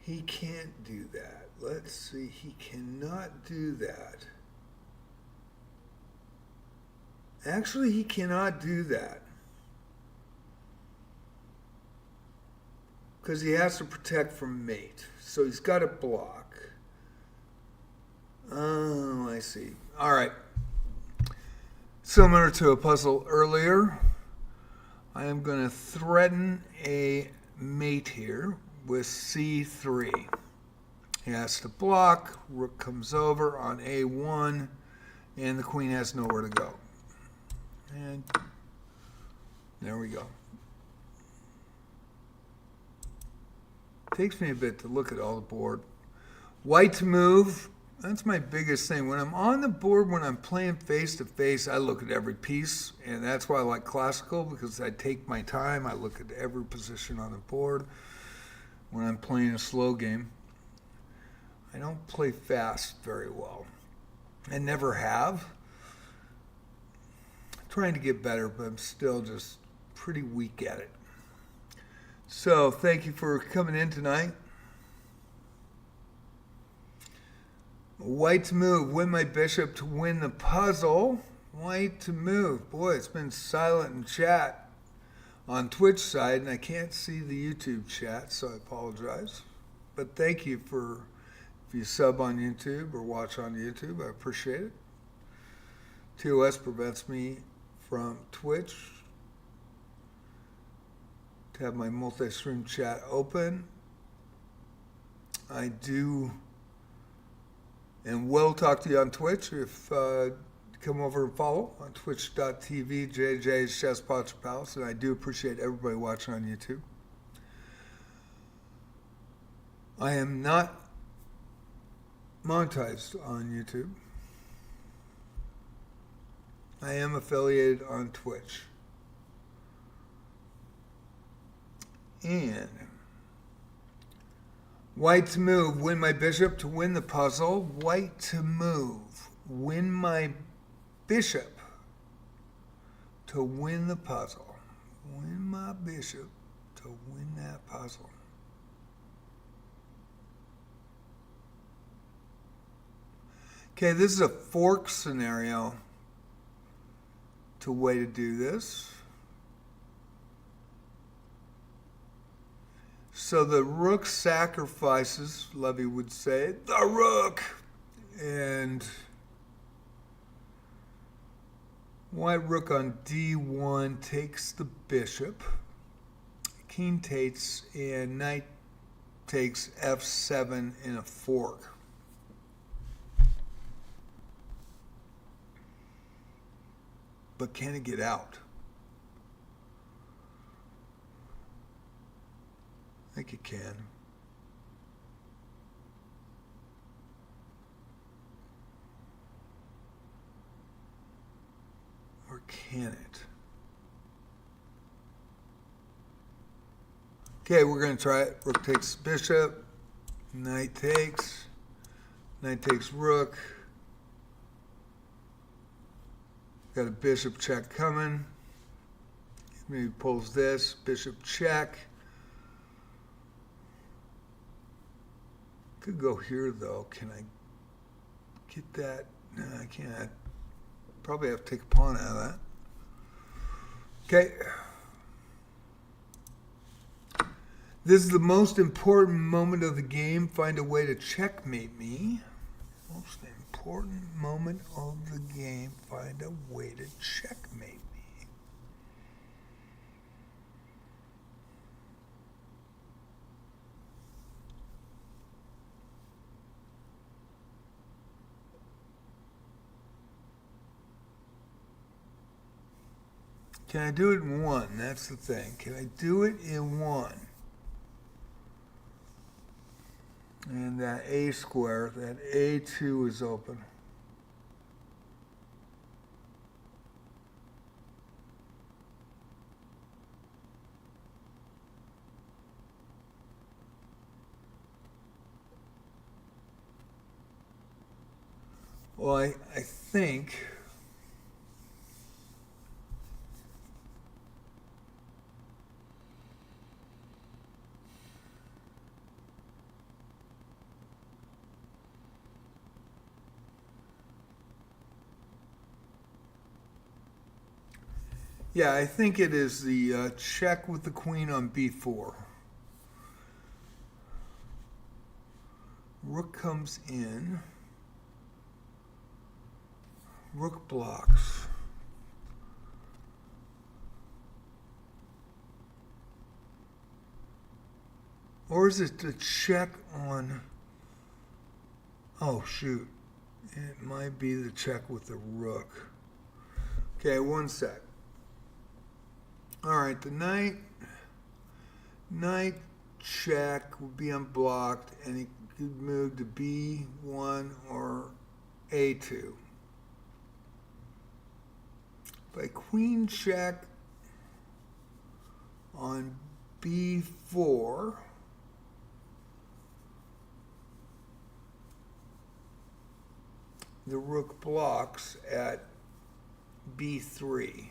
Speaker 1: He can't do that. Let's see. He cannot do that. Actually, he cannot do that. Because he has to protect from mate. So he's got to block. Oh, I see. All right. Similar to a puzzle earlier, I am going to threaten a mate here with c3. He has to block. Rook comes over on a1, and the queen has nowhere to go. And there we go. Takes me a bit to look at all the board. White to move. That's my biggest thing. When I'm on the board, when I'm playing face to face, I look at every piece, and that's why I like classical, because I take my time. I look at every position on the board. When I'm playing a slow game, I don't play fast very well. I never have. I'm trying to get better, but I'm still just pretty weak at it. So thank you for coming in tonight. White to move. Win my bishop to win the puzzle. White to move. Boy, it's been silent in chat on Twitch side, and I can't see the YouTube chat, so I apologize. But thank you for, if you sub on YouTube or watch on YouTube, I appreciate it. TOS prevents me from Twitch to have my multi-stream chat open. I do and will talk to you on Twitch if come over and follow on twitch.tv, JJ's Chess Pots Palace, and I do appreciate everybody watching on YouTube. I am not monetized on YouTube. I am affiliated on Twitch. And white to move, win my bishop to win the puzzle. White to move, win my bishop to win the puzzle. Win my bishop to win that puzzle. Okay, this is a fork scenario to way to do this. So the rook sacrifices, Levy would say, the rook. And white rook on d1 takes the bishop. King takes, and knight takes f7 in a fork. But can it get out? I think it can. Or can it? Okay, we're going to try it. Rook takes bishop. Knight takes. Knight takes rook. Got a bishop check coming. Maybe pulls this. Bishop check. Could go here though. Can I get that? No, I can't. Probably have to take a pawn out of that. Okay. This is the most important moment of the game. Find a way to checkmate me. Most important moment of the game. Find a way to checkmate me. Can I do it in one? That's the thing. Can I do it in one? And that A square, that A2 is open. Well, I think yeah, I think it is the check with the queen on b4. Rook comes in. Rook blocks. Or is it the check on... Oh, shoot. It might be the check with the rook. Okay, one sec. All right, the knight check will be unblocked, and he you'd move to B1 or A2. If I queen check on B4, the rook blocks at B3.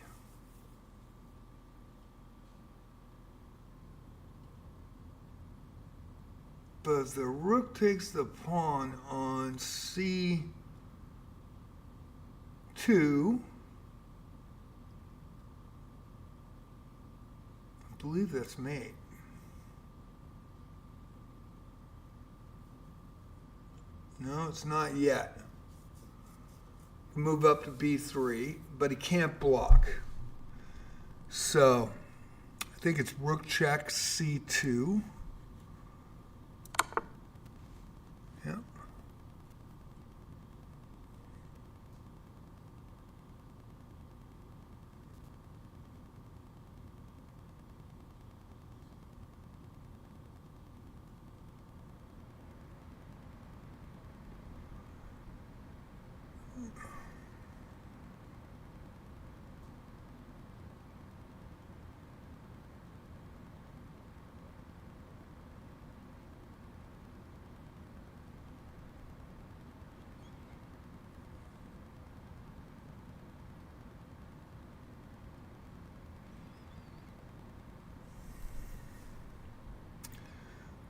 Speaker 1: But if the rook takes the pawn on C2, I believe that's mate. No, it's not yet. Move up to B3, but he can't block. So I think it's rook check C2. Yep.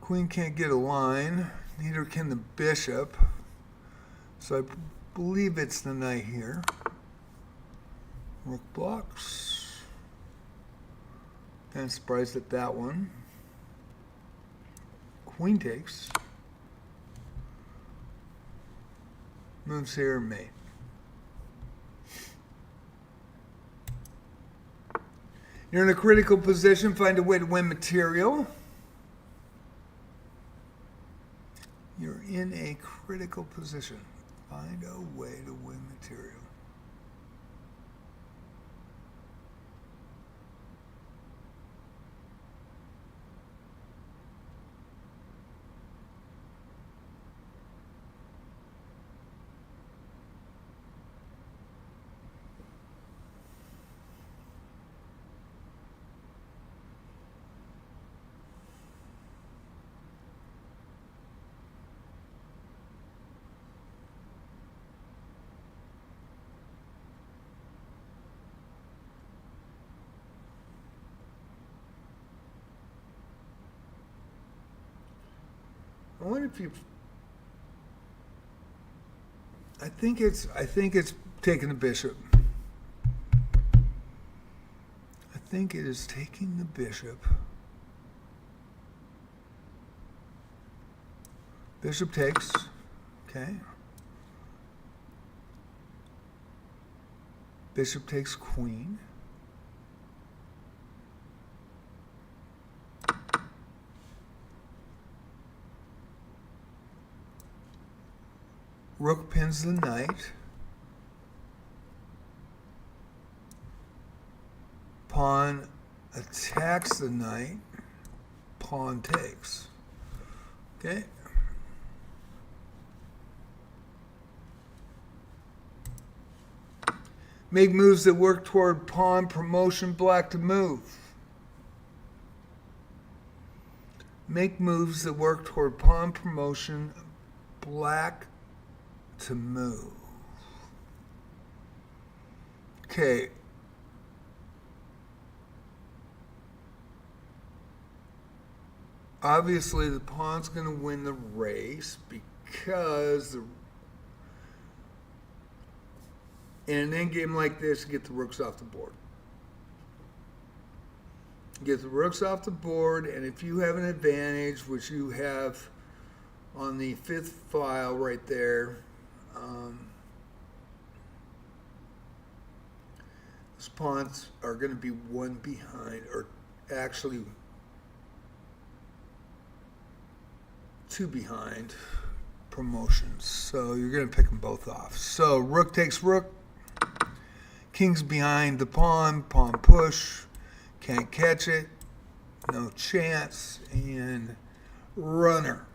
Speaker 1: Queen can't get a line, neither can the bishop. So I believe it's the knight here. Rook blocks. Kind of surprised at that one. Queen takes. Moves here, mate. You're in a critical position. Find a way to win material. You're in a critical position. Find a way to win material. I wonder if you. I think it's taking the bishop. I think it is taking the bishop. Bishop takes. Okay. Bishop takes queen. Rook pins the knight. Pawn attacks the knight. Pawn takes. Okay. Make moves that work toward pawn promotion, black to move. Make moves that work toward pawn promotion, black to move. Okay. Obviously, the pawn's going to win the race because in an endgame like this, get the rooks off the board. Get the rooks off the board, and if you have an advantage, which you have on the fifth file right there, those pawns are going to be one behind, or actually two behind promotions. So you're going to pick them both off. So rook takes rook. King's behind the pawn. Pawn push. Can't catch it. No chance. And runner.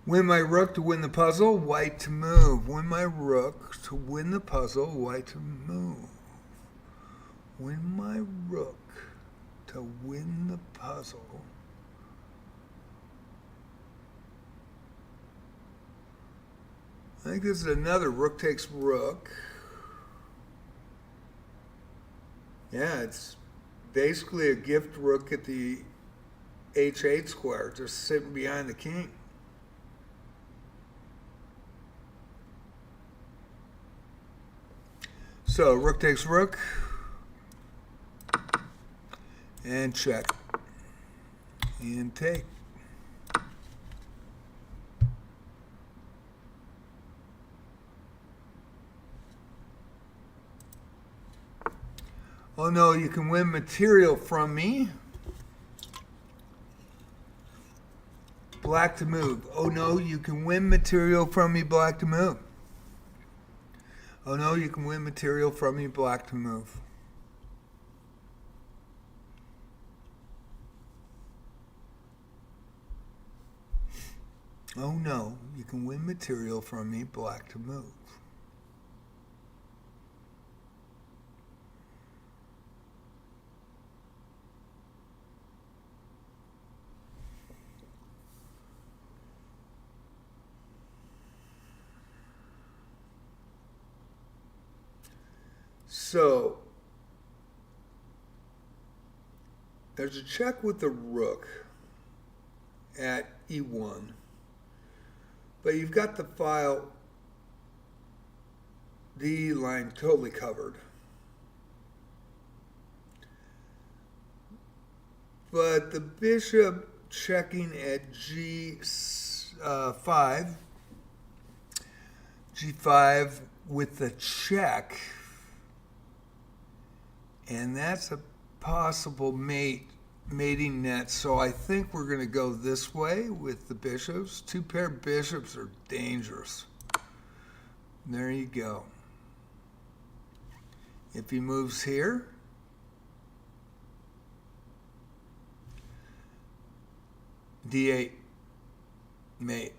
Speaker 1: Win my rook to win the puzzle, white to move. Win my rook to win the puzzle, white to move. Win my rook to win the puzzle. I think this is another rook takes rook. Yeah, it's basically a gift rook at the h8 square, just sitting behind the king. So rook takes rook and check and take. Oh no, you can win material from me. Black to move. Oh no, you can win material from me, black to move. Oh no, you can win material from me, black to move. Oh no, you can win material from me, black to move. So, there's a check with the rook at e1, but you've got the file D line totally covered. But the bishop checking at g5, g5 with the check, and that's a possible mating net. So I think we're going to go this way with the bishops. Two paired bishops are dangerous. There you go. If he moves here, d8, mate.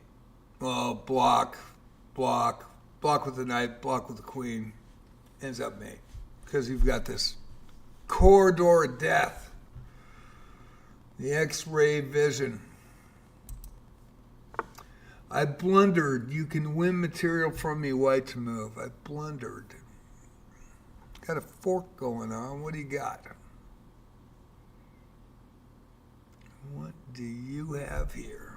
Speaker 1: Well, block with the knight, block with the queen, ends up mate. Because you've got this corridor of death. The X-ray vision. I blundered. You can win material from me, white to move. I blundered. Got a fork going on. What do you got? What do you have here?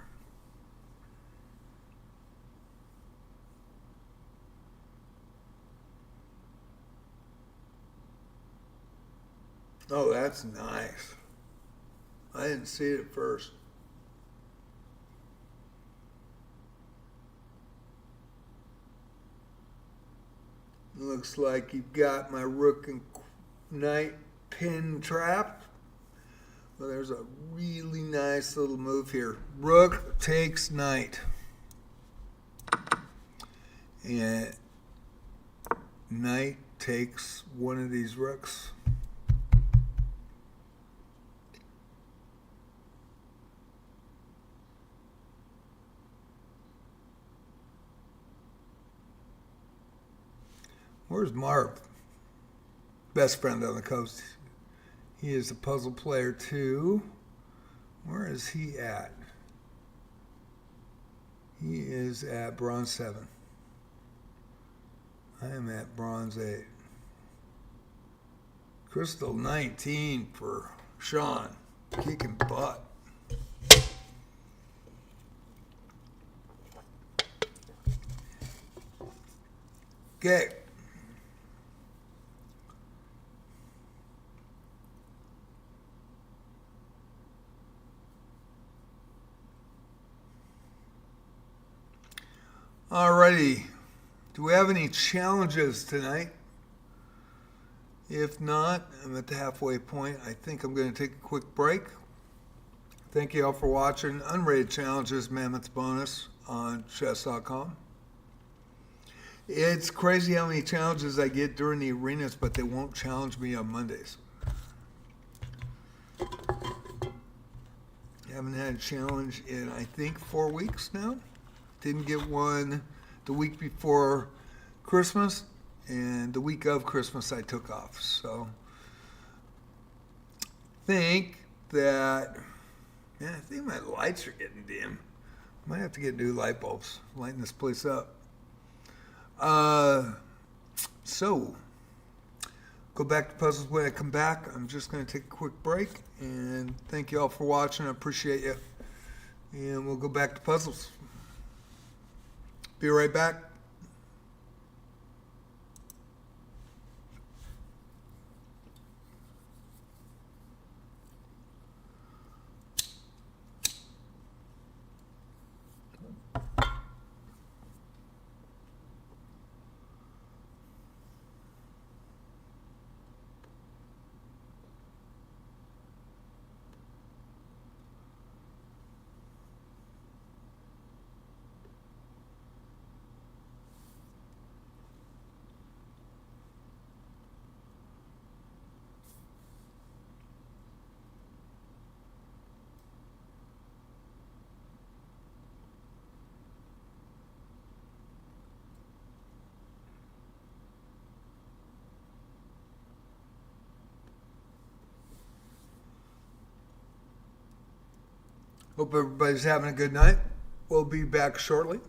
Speaker 1: Oh, that's nice. I didn't see it at first. Looks like you've got my rook and knight pin trapped. Well, there's a really nice little move here. Rook takes knight. And knight takes one of these rooks. Where's Marv? Best friend on the coast. He is a puzzle player too. Where is he at? He is at bronze 7. I am at bronze 8. Crystal 19 for Sean. Kicking butt. Okay. Alrighty, do we have any challenges tonight? If not, I'm at the halfway point. I think I'm going to take a quick break. Thank you all for watching Unrated Challenges Mammoth Bonus on chess.com. It's crazy how many challenges I get during the arenas, but they won't challenge me on Mondays. Haven't had a challenge in, I think, 4 weeks now. Didn't get one the week before Christmas, and the week of Christmas I took off. So I think my lights are getting dim. Might have to get new light bulbs, lighten this place up. So go back to puzzles when I come back. I'm just going to take a quick break, and thank you all for watching. I appreciate you. And we'll go back to puzzles. Be right back. Hope everybody's having a good night. We'll be back shortly.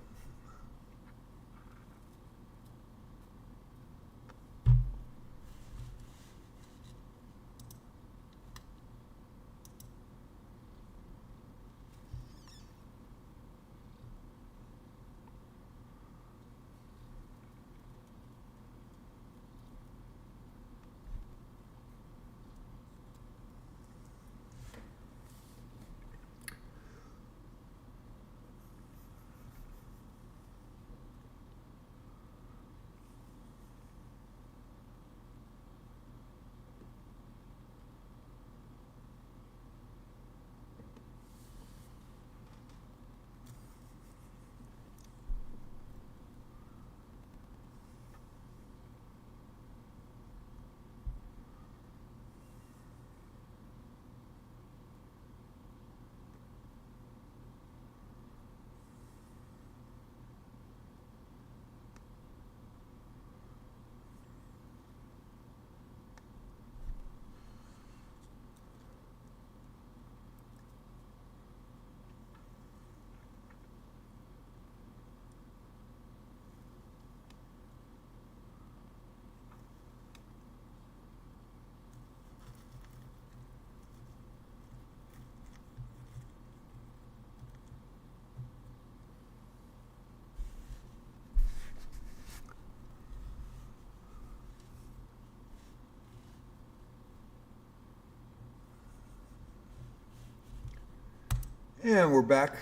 Speaker 1: And we're back.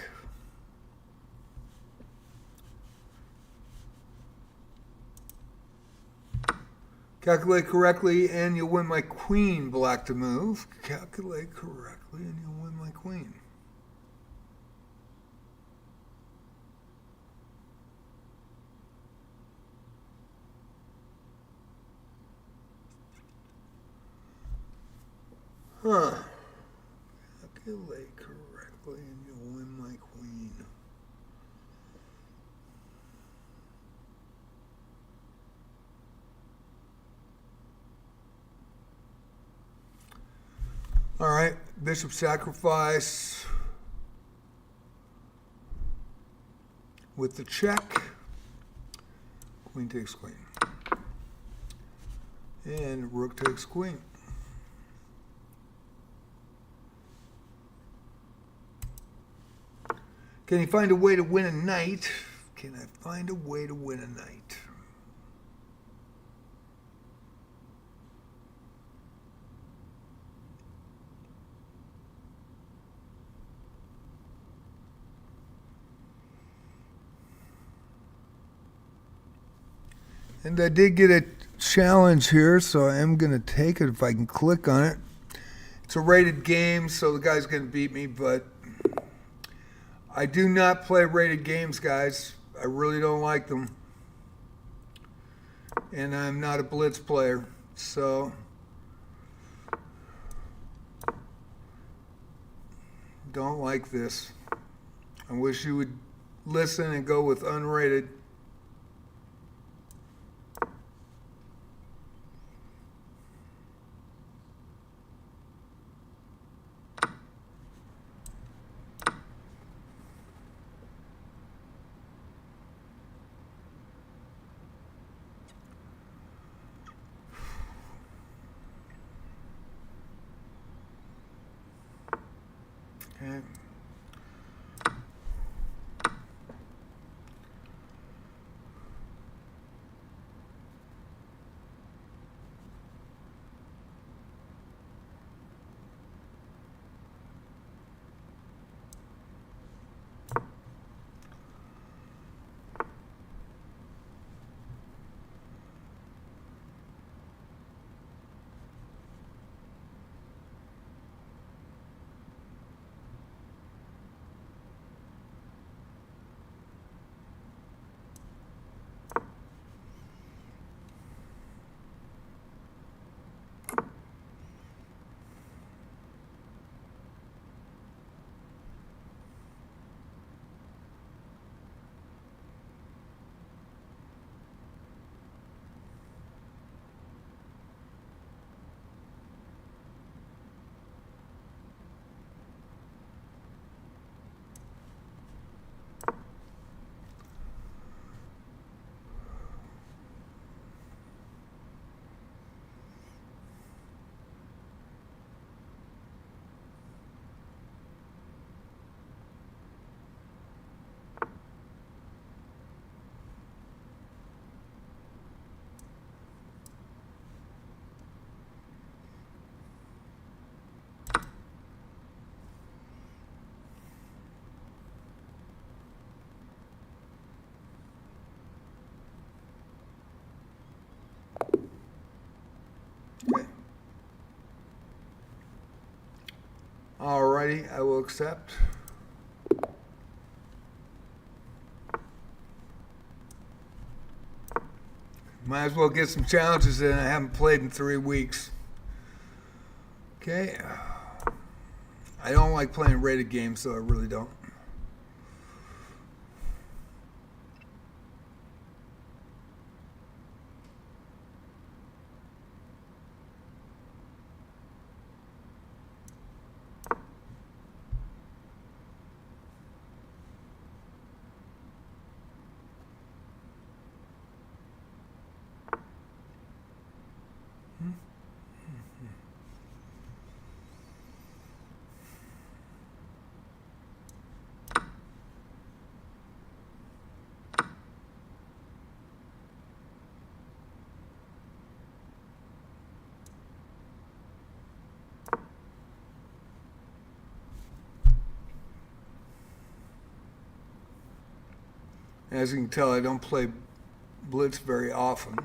Speaker 1: Calculate correctly and you'll win my queen, black to move. Calculate correctly and you'll win my queen. Calculate correctly and you'll win my queen. All right, bishop sacrifice with the check. Queen takes queen. And rook takes queen. Can you find a way to win a knight? Can I find a way to win a knight? And I did get a challenge here, so I am going to take it if I can click on it. It's a rated game, so the guy's going to beat me, but I do not play rated games, guys. I really don't like them. And I'm not a Blitz player, so don't like this. I wish you would listen and go with unrated. Okay. Okay. Alrighty, I will accept. Might as well get some challenges in. I haven't played in 3 weeks. Okay. I don't like playing rated games, so I really don't. As you can tell, I don't play Blitz very often.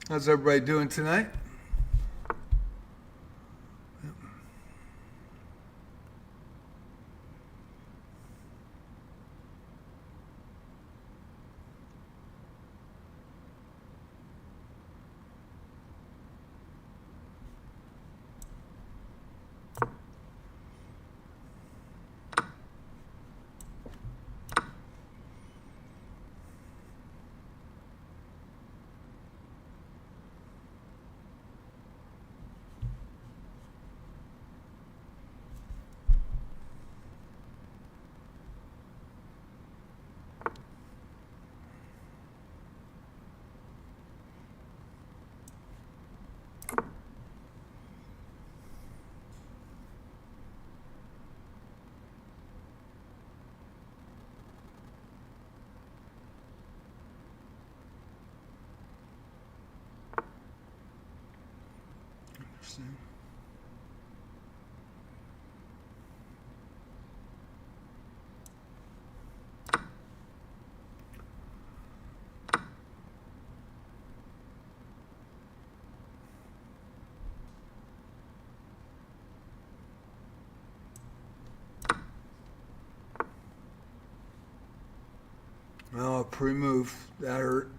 Speaker 1: How's everybody doing tonight? Interesting. Oh, a pre-move. That hurt.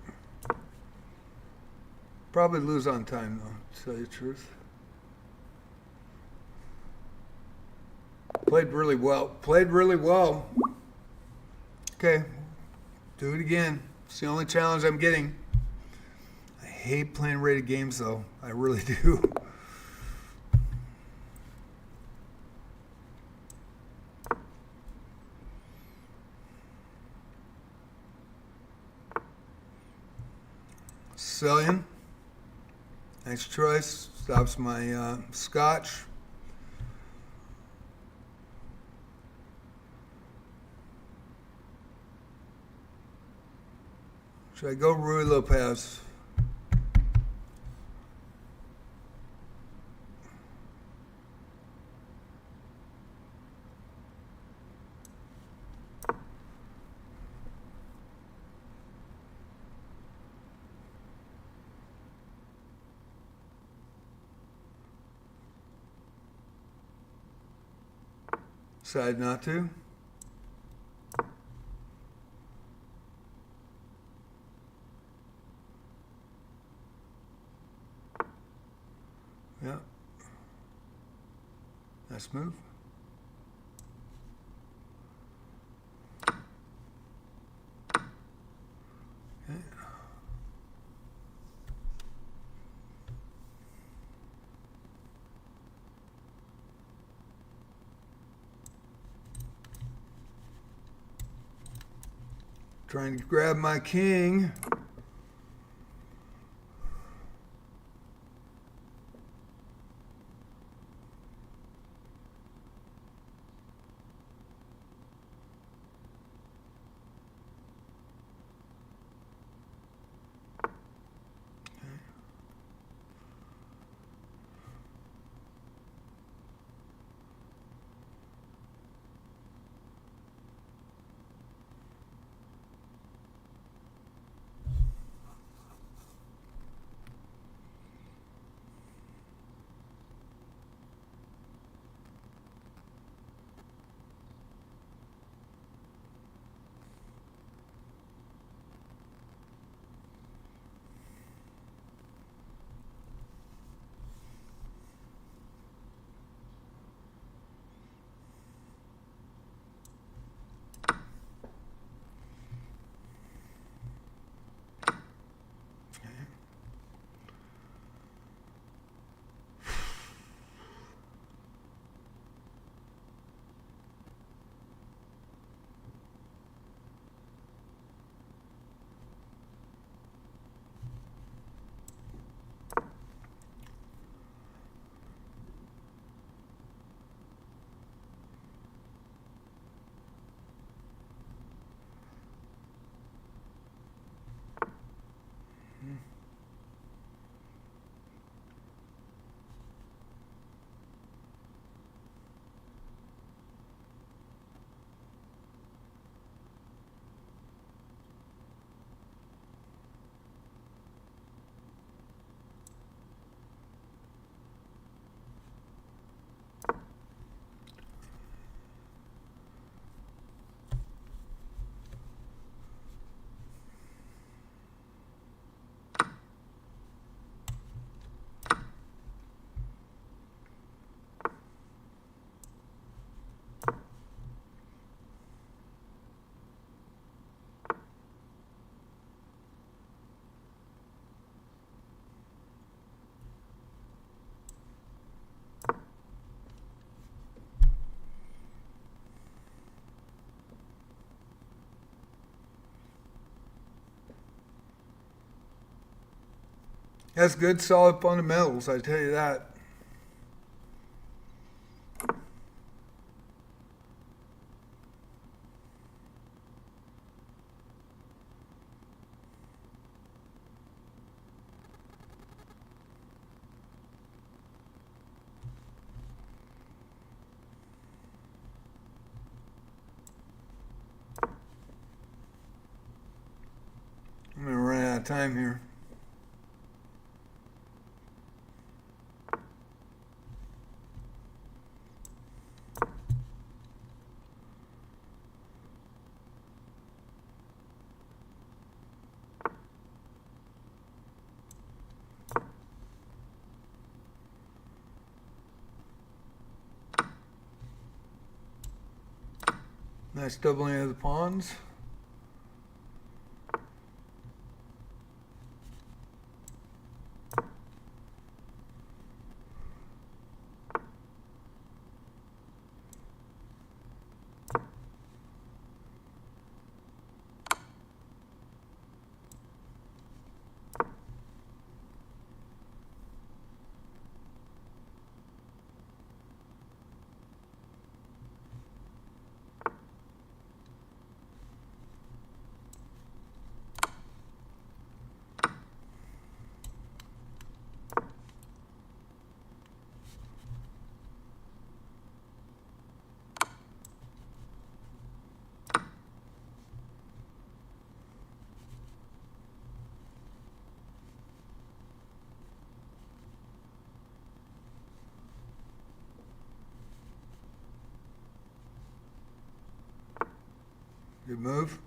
Speaker 1: Probably lose on time, though, to tell you the truth. Played really well. Played really well. Okay. Do it again. It's the only challenge I'm getting. I hate playing rated games, though. I really do. Cillian. Nice choice. Stops my scotch. Should I go Rui Lopez? Decide not to. Yeah. Nice move. Okay. Trying to grab my king. That's good, solid fundamentals, I tell you that. of time here. Nice doubling of the pawns. Good move.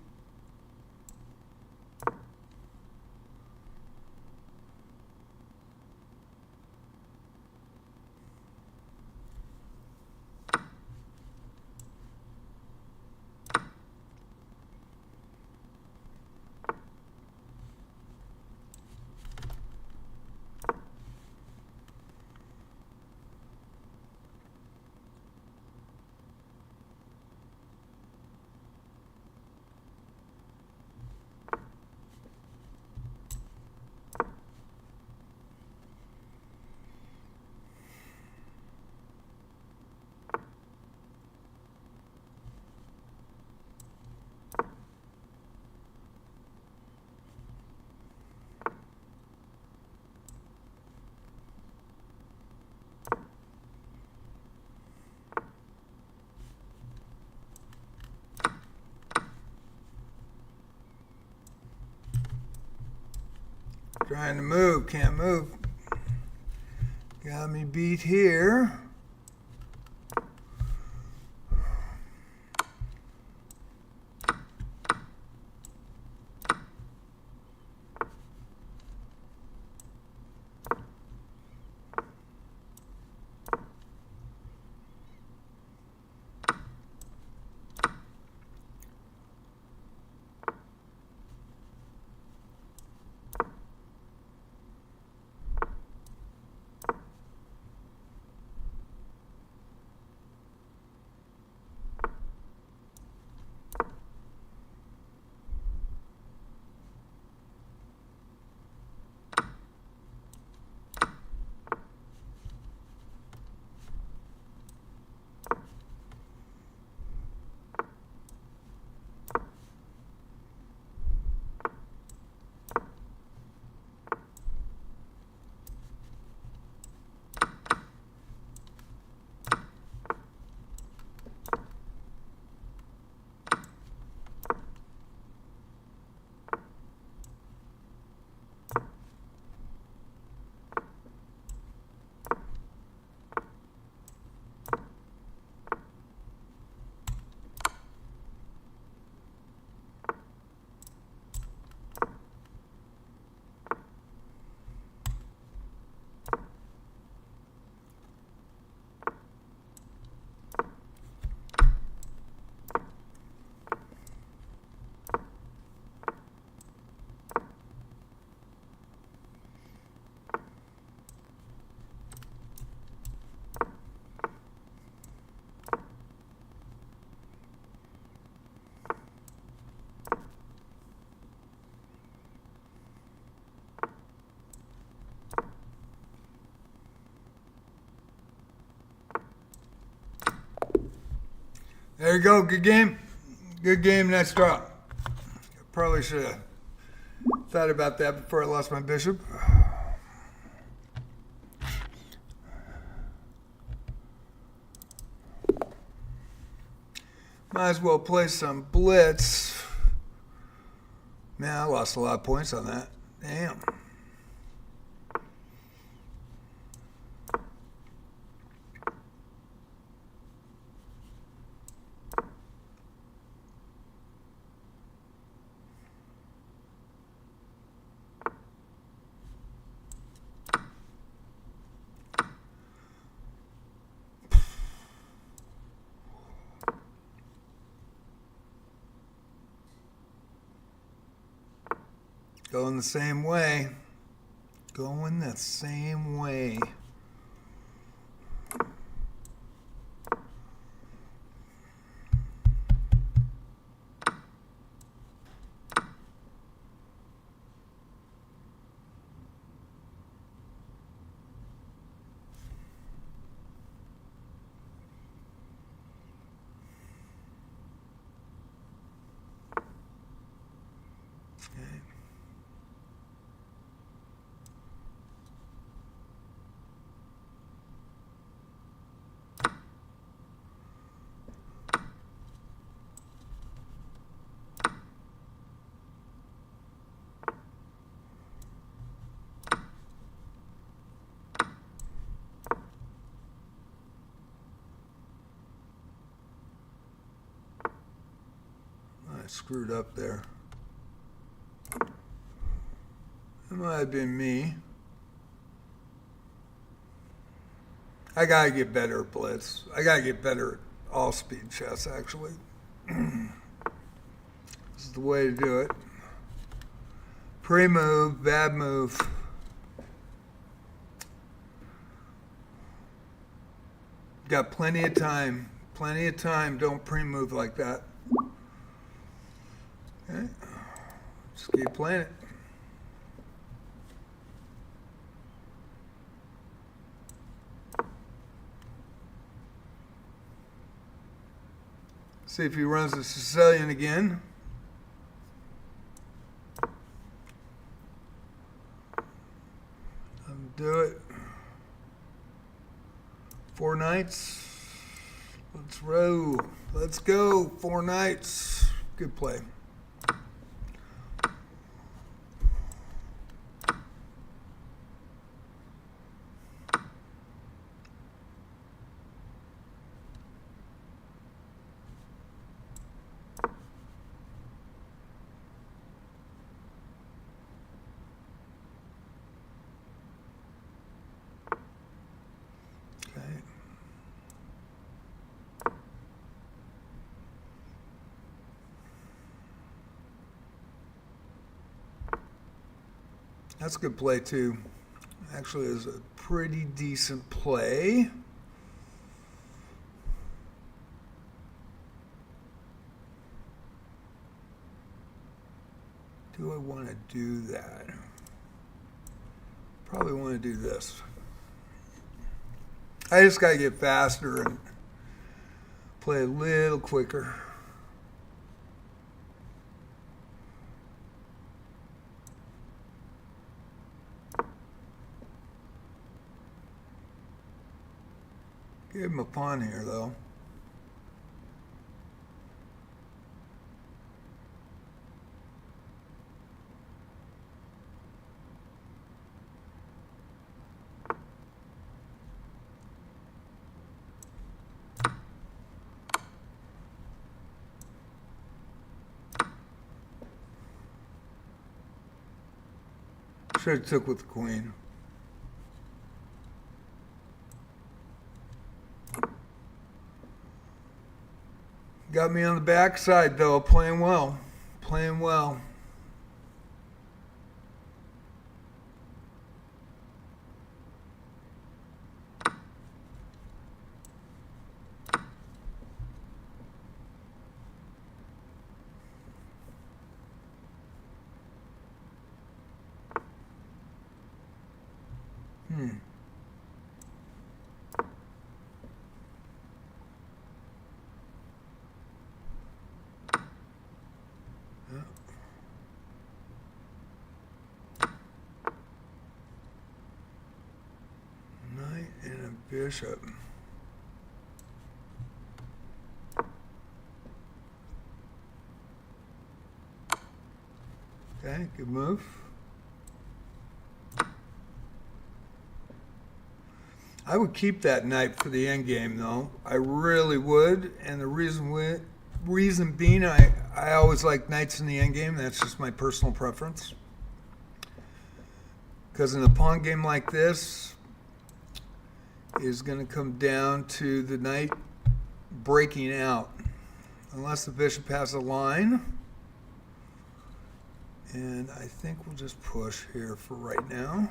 Speaker 1: Trying to move, can't move. Got me beat here. There you go. Good game. Good game. Nice draw. Probably should have thought about that before I lost my bishop. Might as well play some Blitz. Man, I lost a lot of points on that. Damn. Going the same way. Going the same way. Okay. I screwed up there. It might have been me. I gotta get better at Blitz. I gotta get better at all-speed chess, actually. This is the way to do it. Pre-move, bad move. Got plenty of time. Plenty of time. Don't pre-move like that. Okay. Just keep playing it. See if he runs the Sicilian again. Do it. 4 knights. Let's row. Let's go. 4 knights. Good play. That's a good play too. Actually, is a pretty decent play. Do I want to do that? Probably want to do this. I just got to get faster and play a little quicker. Give him a pawn here, though. Should have took with the queen. Got me on the backside though, playing well. Playing well. Knight and a bishop. Okay, good move. I would keep that knight for the end game, though. I really would, and the reason being, I always like knights in the end game. That's just my personal preference. Because in a pawn game like this, is going to come down to the knight breaking out, unless the bishop has a line. And I think we'll just push here for right now.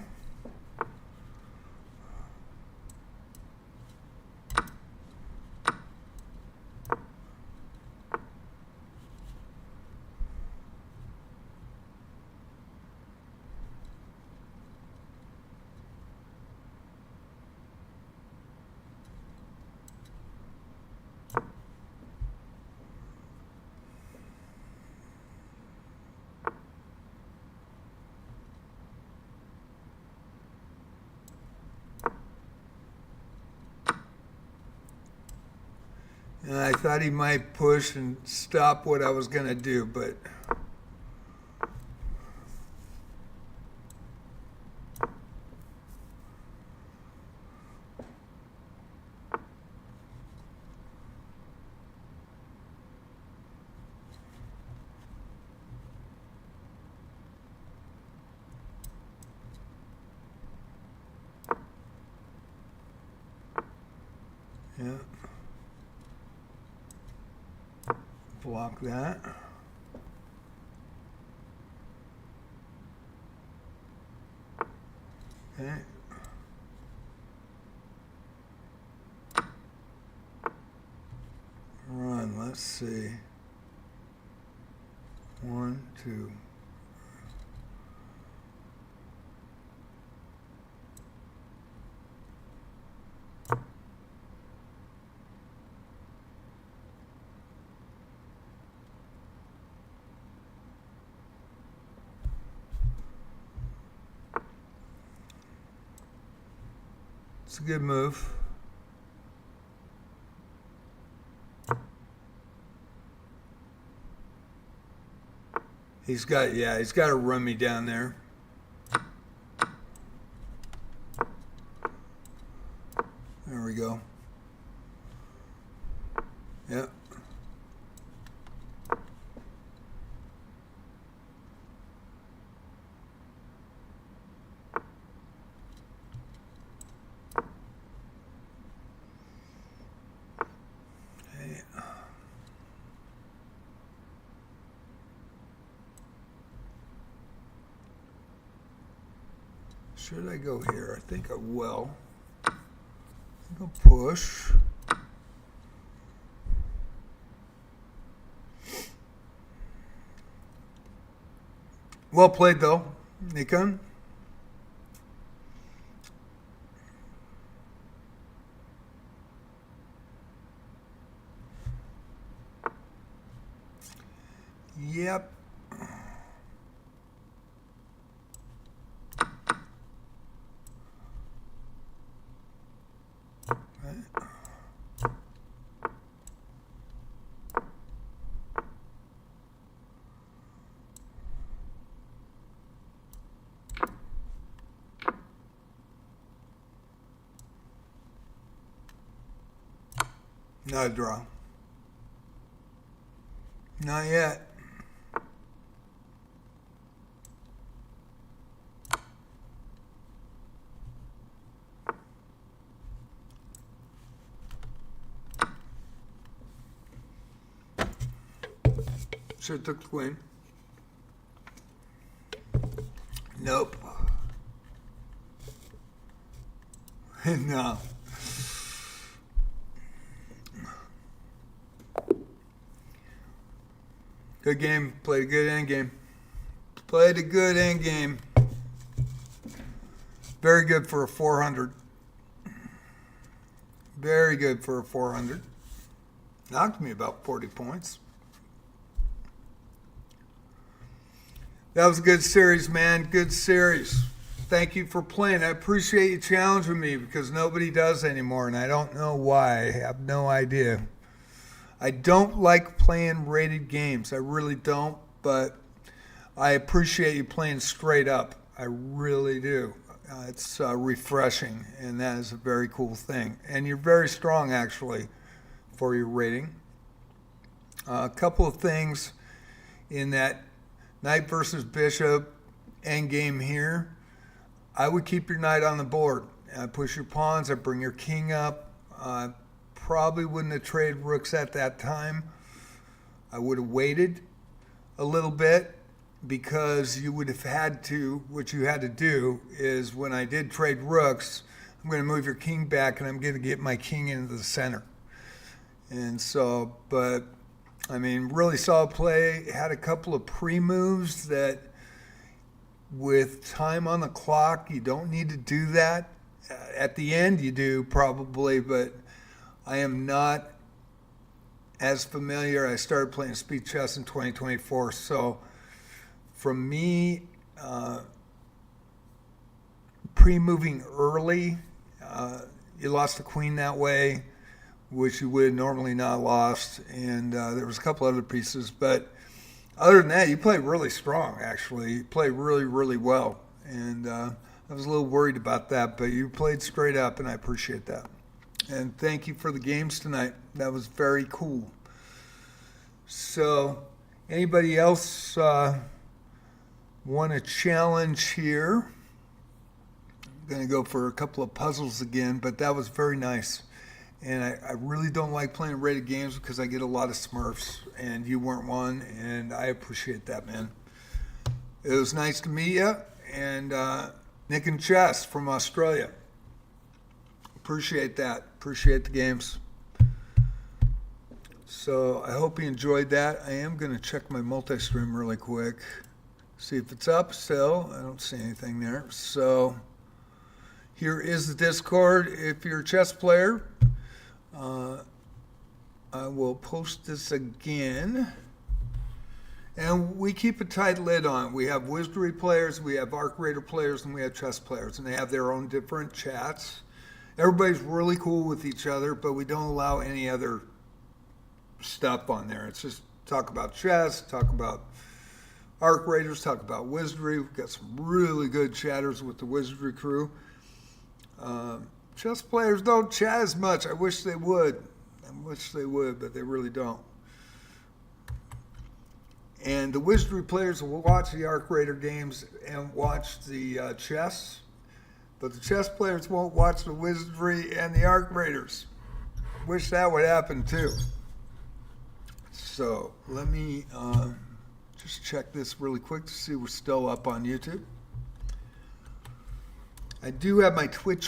Speaker 1: And I thought he might push and stop what I was going to do, but yeah. Block that. Okay. Run, let's see. 1, 2. It's a good move. He's got to run me down there. There we go. Yep. Should I go here? I think I will. I'll push. Well played, though, Nikon. Yep. Not a draw. Not yet. Should have took the queen. Nope. No. Good game. Played a good end game. Played a good end game. Very good for a 400. Very good for a 400. Knocked me about 40 points. That was a good series, man. Good series. Thank you for playing. I appreciate you challenging me because nobody does anymore, and I don't know why. I have no idea. I don't like playing rated games. I really don't, but I appreciate you playing straight up. I really do. It's refreshing, and that is a very cool thing. And you're very strong, actually, for your rating. A couple of things in that knight versus bishop endgame here. I would keep your knight on the board. I push your pawns. I bring your king up. Probably wouldn't have traded rooks at that time. I would have waited a little bit, because you would have had to, what you had to do is, when I did trade rooks, I'm going to move your king back and I'm going to get my king into the center. And so, but I mean, really solid play. Had a couple of pre-moves that, with time on the clock, you don't need to do that. At the end you do probably, but I am not as familiar. I started playing speed chess in 2024, so from me, pre-moving early, you lost the queen that way, which you would have normally not lost, and there was a couple other pieces, but other than that, you played really strong, actually. You played really, really well, and I was a little worried about that, but you played straight up, and I appreciate that. And thank you for the games tonight. That was very cool. So, anybody else want a challenge here? I'm going to go for a couple of puzzles again, but that was very nice. And I really don't like playing rated games because I get a lot of smurfs, and you weren't one, and I appreciate that, man. It was nice to meet you, and Nick and Chess from Australia. Appreciate that. Appreciate the games. So I hope you enjoyed that. I am going to check my multi-stream really quick. See if it's up still. I don't see anything there. So here is the Discord. If you're a chess player, I will post this again. And we keep a tight lid on. We have Wizardry players, we have Arc Raider players, and we have chess players. And they have their own different chats. Everybody's really cool with each other, but we don't allow any other stuff on there. It's just talk about chess, talk about Arc Raiders, talk about Wizardry. We've got some really good chatters with the Wizardry crew. Chess players don't chat as much. I wish they would. But they really don't. And the Wizardry players will watch the Arc Raider games and watch the chess, but the chess players won't watch the Wizardry and the Arc Raiders. Wish that would happen too. So let me just check this really quick to see we're still up on YouTube. I do have my Twitch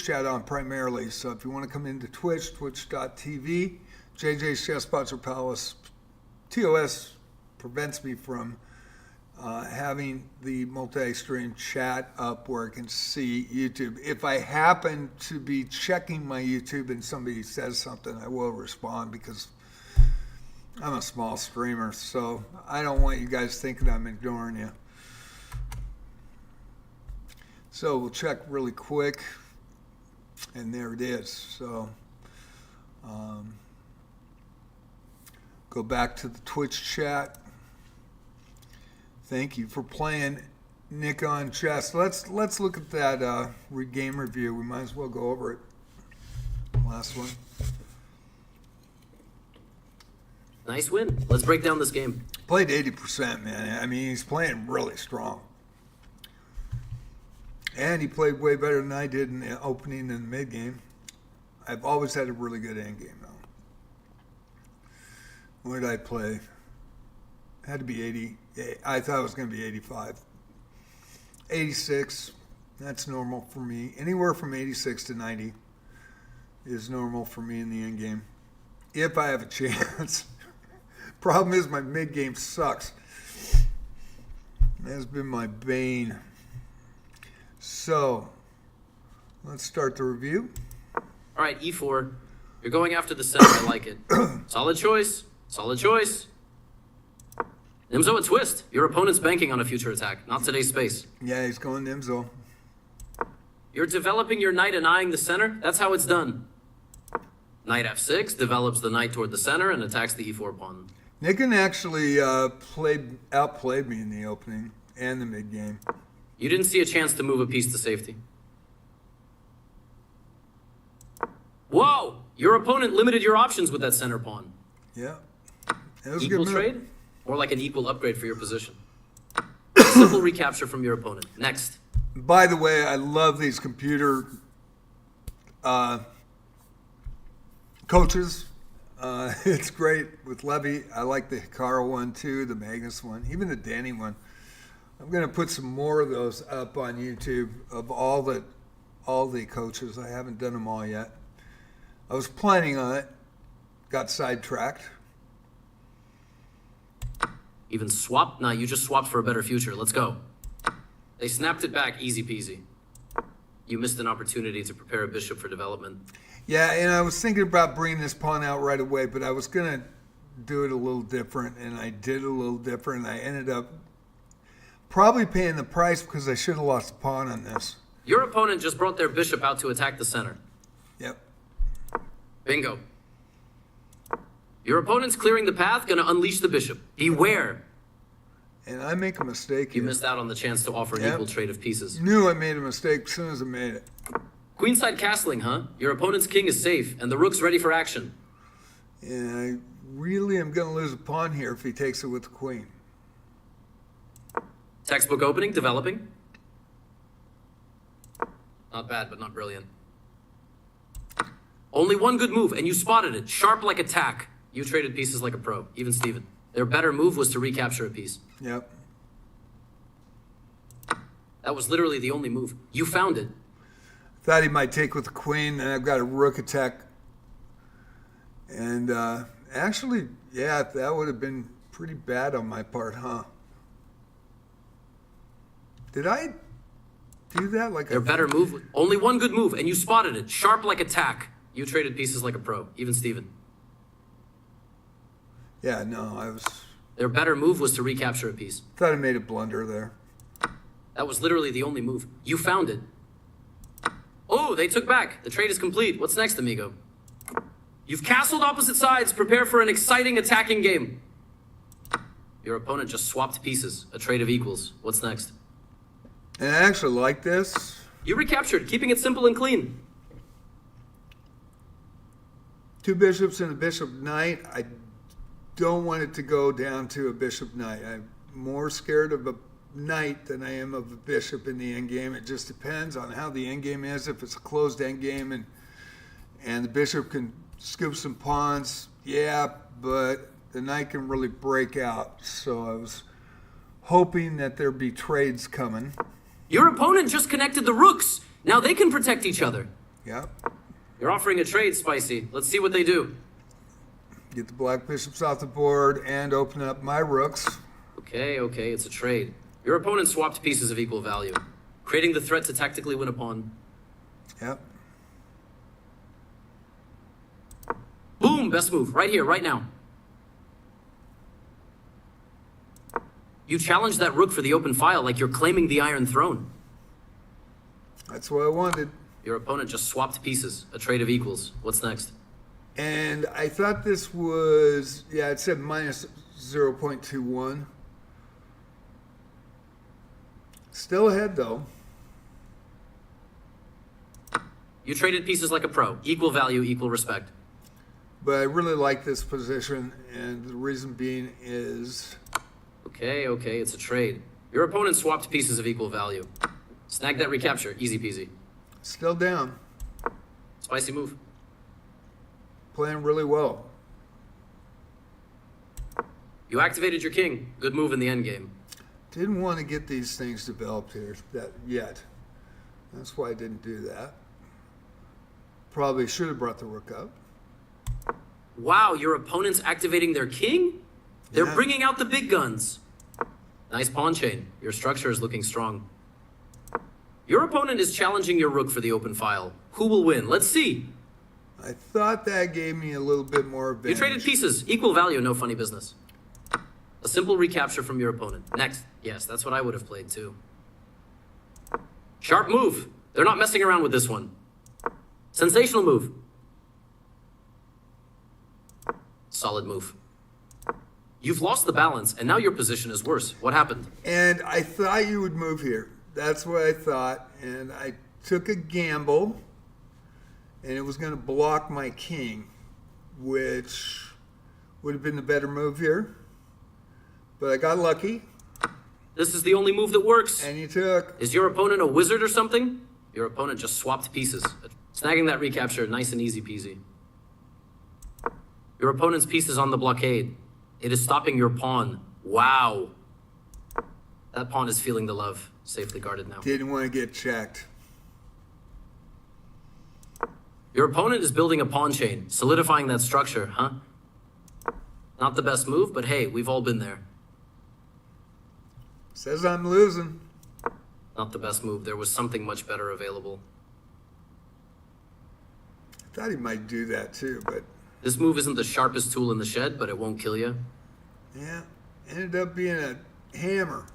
Speaker 1: chat on primarily, so if you want to come into Twitch, twitch.tv, JJ's Chess Sponsor Palace, TOS prevents me from having the multi-stream chat up where I can see YouTube. If I happen to be checking my YouTube and somebody says something, I will respond because I'm a small streamer, so I don't want you guys thinking I'm ignoring you. So we'll check really quick, and there it is. So go back to the Twitch chat. Thank you for playing Nick on Chess. Let's look at that game review. We might as well go over it. Last one.
Speaker 2: Nice win. Let's break down this game.
Speaker 1: Played 80%, man. I mean, he's playing really strong. And he played way better than I did in the opening and the mid game. I've always had a really good end game, though. What did I play? Had to be 80. I thought it was going to be 85. 86. That's normal for me. Anywhere from 86 to 90 is normal for me in the end game, if I have a chance. Problem is, my mid game sucks. That's been my bane. So, let's start the review.
Speaker 2: All right, E4. You're going after the center. I like it. Solid choice. Solid choice. Nimzo a twist. Your opponent's banking on a future attack, not today's space.
Speaker 1: Yeah, he's going Nimzo.
Speaker 2: You're developing your knight and eyeing the center. That's how it's done. Knight F6 develops the knight toward the center and attacks the E4 pawn.
Speaker 1: Nickon actually outplayed me in the opening and the mid game.
Speaker 2: You didn't see a chance to move a piece to safety. Whoa! Your opponent limited your options with that center pawn.
Speaker 1: Yeah. That was a
Speaker 2: Equal
Speaker 1: good move.
Speaker 2: trade? Or like an equal upgrade for your position. Simple recapture from your opponent. Next.
Speaker 1: By the way, I love these computer coaches. It's great with Levy. I like the Hikaru one too, the Magnus one, even the Danny one. I'm going to put some more of those up on YouTube of all the coaches. I haven't done them all yet. I was planning on it, got sidetracked.
Speaker 2: Even swap? Nah, you just swapped for a better future. Let's go. They snapped it back, easy peasy. You missed an opportunity to prepare a bishop for development.
Speaker 1: Yeah, and I was thinking about bringing this pawn out right away, but I was going to do it a little different, and I did a little different. I ended up probably paying the price because I should have lost a pawn on this.
Speaker 2: Your opponent just brought their bishop out to attack the center.
Speaker 1: Yep.
Speaker 2: Bingo. Your opponent's clearing the path, gonna unleash the bishop. Beware.
Speaker 1: And I make a mistake
Speaker 2: You
Speaker 1: here.
Speaker 2: missed out on the chance to offer an
Speaker 1: Yep.
Speaker 2: equal trade of pieces.
Speaker 1: Knew I made a mistake as soon as I made it.
Speaker 2: Queenside castling, huh? Your opponent's king is safe, and the rook's ready for action.
Speaker 1: And I really am going to lose a pawn here if he takes it with the queen.
Speaker 2: Textbook opening, developing. Not bad, but not brilliant. Only one good move, and you spotted it. Sharp like a tack. You traded pieces like a pro. Even Steven. Their better move was to recapture a piece.
Speaker 1: Yep.
Speaker 2: That was literally the only move. You found it.
Speaker 1: Thought he might take with the queen, and I've got a rook attack. And actually, yeah, that would have been pretty bad on my part, huh? Did I do that like
Speaker 2: Their better move. Only one good move, and you spotted it. Sharp like a tack. You traded pieces like a pro. Even Steven.
Speaker 1: Yeah, no, I was...
Speaker 2: Their better move was to recapture a piece.
Speaker 1: Thought I made a blunder there.
Speaker 2: That was literally the only move. You found it. Oh, they took back. The trade is complete. What's next, amigo? You've castled opposite sides. Prepare for an exciting attacking game. Your opponent just swapped pieces. A trade of equals. What's next?
Speaker 1: And I actually like this.
Speaker 2: You recaptured, keeping it simple and clean.
Speaker 1: Two bishops and a bishop knight. I don't want it to go down to a bishop knight. I'm more scared of a knight than I am of a bishop in the endgame. It just depends on how the endgame is. If it's a closed endgame and the bishop can scoop some pawns, yeah, but the knight can really break out. So I was hoping that there'd be trades coming.
Speaker 2: Your opponent just connected the rooks. Now they can protect each other.
Speaker 1: Yep.
Speaker 2: You're offering a trade, Spicy. Let's see what they do.
Speaker 1: Get the black bishops off the board and open up my rooks.
Speaker 2: Okay, it's a trade. Your opponent swapped pieces of equal value, creating the threat to tactically win a pawn.
Speaker 1: Yep.
Speaker 2: Boom, best move, right here, right now. You challenged that rook for the open file like you're claiming the Iron Throne.
Speaker 1: That's what I wanted.
Speaker 2: Your opponent just swapped pieces, a trade of equals. What's next?
Speaker 1: And I thought this was, yeah, it said minus 0.21. Still ahead, though.
Speaker 2: You traded pieces like a pro. Equal value, equal respect.
Speaker 1: But I really like this position, and the reason being is...
Speaker 2: Okay, it's a trade. Your opponent swapped pieces of equal value. Snag that recapture, easy peasy.
Speaker 1: Still down.
Speaker 2: Spicy move.
Speaker 1: Playing really well.
Speaker 2: You activated your king. Good move in the endgame.
Speaker 1: Didn't want to get these things developed here yet. That's why I didn't do that. Probably should have brought the rook up.
Speaker 2: Wow, your opponent's activating their king? They're
Speaker 1: Yeah.
Speaker 2: bringing out the big guns. Nice pawn chain. Your structure is looking strong. Your opponent is challenging your rook for the open file. Who will win? Let's see.
Speaker 1: I thought that gave me a little bit more
Speaker 2: You
Speaker 1: advantage.
Speaker 2: traded pieces. Equal value, no funny business. A simple recapture from your opponent. Next. Yes, that's what I would have played too. Sharp move. They're not messing around with this one. Sensational move. Solid move. You've lost the balance, and now your position is worse. What happened?
Speaker 1: And I thought you would move here. That's what I thought, and I took a gamble, and it was going to block my king, which would have been the better move here. But I got lucky.
Speaker 2: This is the only move that works.
Speaker 1: And you took.
Speaker 2: Is your opponent a wizard or something? Your opponent just swapped pieces. Snagging that recapture, nice and easy peasy. Your opponent's piece is on the blockade. It is stopping your pawn. Wow. That pawn is feeling the love. Safely guarded now.
Speaker 1: Didn't want to get checked.
Speaker 2: Your opponent is building a pawn chain, solidifying that structure, huh? Not the best move, but hey, we've all been there.
Speaker 1: Says I'm losing.
Speaker 2: Not the best move. There was something much better available.
Speaker 1: I thought he might do that too, but
Speaker 2: This move isn't the sharpest tool in the shed, but it won't kill you.
Speaker 1: yeah, ended up being a hammer.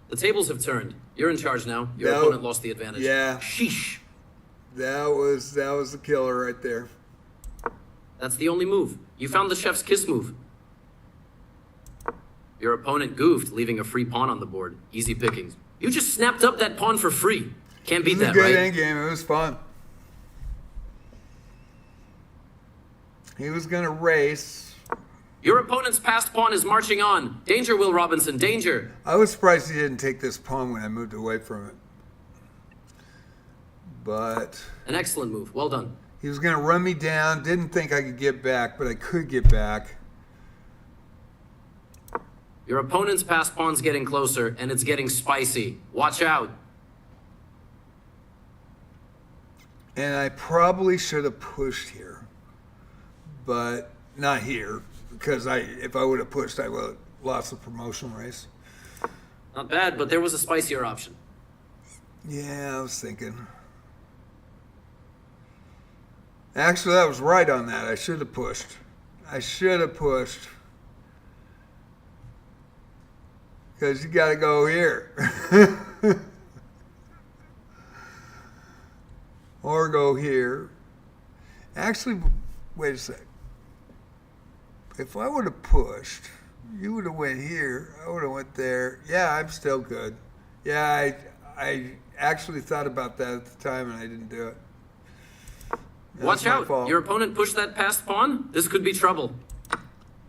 Speaker 2: The tables have turned. You're in charge now. Your
Speaker 1: No.
Speaker 2: opponent lost the advantage.
Speaker 1: Yeah.
Speaker 2: Sheesh.
Speaker 1: That was the killer right there.
Speaker 2: That's the only move. You found the chef's kiss move. Your opponent goofed, leaving a free pawn on the board. Easy pickings. You just snapped up that pawn for free. Can't beat
Speaker 1: It was a
Speaker 2: that,
Speaker 1: good
Speaker 2: right?
Speaker 1: endgame. It was fun. He was gonna race.
Speaker 2: Your opponent's passed pawn is marching on. Danger, Will Robinson, danger.
Speaker 1: I was surprised he didn't take this pawn when I moved away from it. But
Speaker 2: An excellent move. Well done.
Speaker 1: he was gonna run me down. Didn't think I could get back, but I could get back.
Speaker 2: Your opponent's passed pawn's getting closer, and it's getting spicy. Watch out.
Speaker 1: And I probably should have pushed here, but not here, because if I would have pushed, I would have lost the promotional race.
Speaker 2: Not bad, but there was a spicier option.
Speaker 1: Yeah, I was thinking. Actually, I was right on that. I should have pushed. I should have pushed. Because you got to go here. Or go here. Actually, wait a sec. If I would have pushed, you would have went here. I would have went there. Yeah, I'm still good. Yeah, I actually thought about that at the time and I didn't do it. That was
Speaker 2: Watch
Speaker 1: my
Speaker 2: out.
Speaker 1: fault.
Speaker 2: Your opponent pushed that passed pawn. This could be trouble.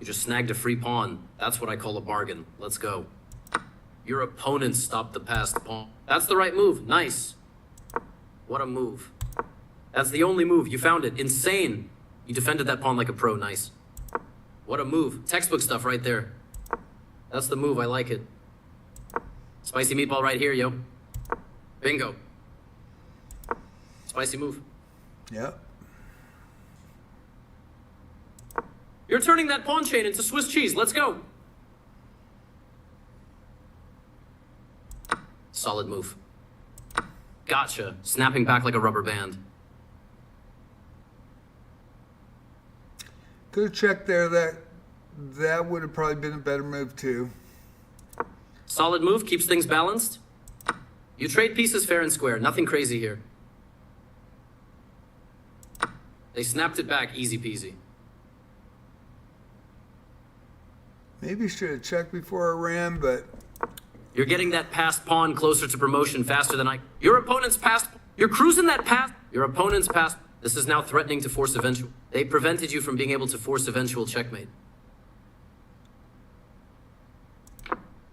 Speaker 2: You just snagged a free pawn. That's what I call a bargain. Let's go. Your opponent stopped the passed pawn. That's the right move. Nice. What a move. That's the only move. You found it. Insane. You defended that pawn like a pro. Nice. What a move. Textbook stuff right there. That's the move. I like it. Spicy meatball right here, yo. Bingo. Spicy move.
Speaker 1: Yep.
Speaker 2: You're turning that pawn chain into Swiss cheese. Let's go. Solid move. Gotcha. Snapping back like a rubber band.
Speaker 1: Could have checked there. That would have probably been a better move too.
Speaker 2: Solid move. Keeps things balanced. You trade pieces fair and square. Nothing crazy here. They snapped it back. Easy peasy.
Speaker 1: Maybe should have checked before I ran, but
Speaker 2: You're getting that passed pawn closer to promotion faster than I. Your opponent's passed. You're cruising that pass. Your opponent's passed. This is now threatening to force eventual. They prevented you from being able to force eventual checkmate.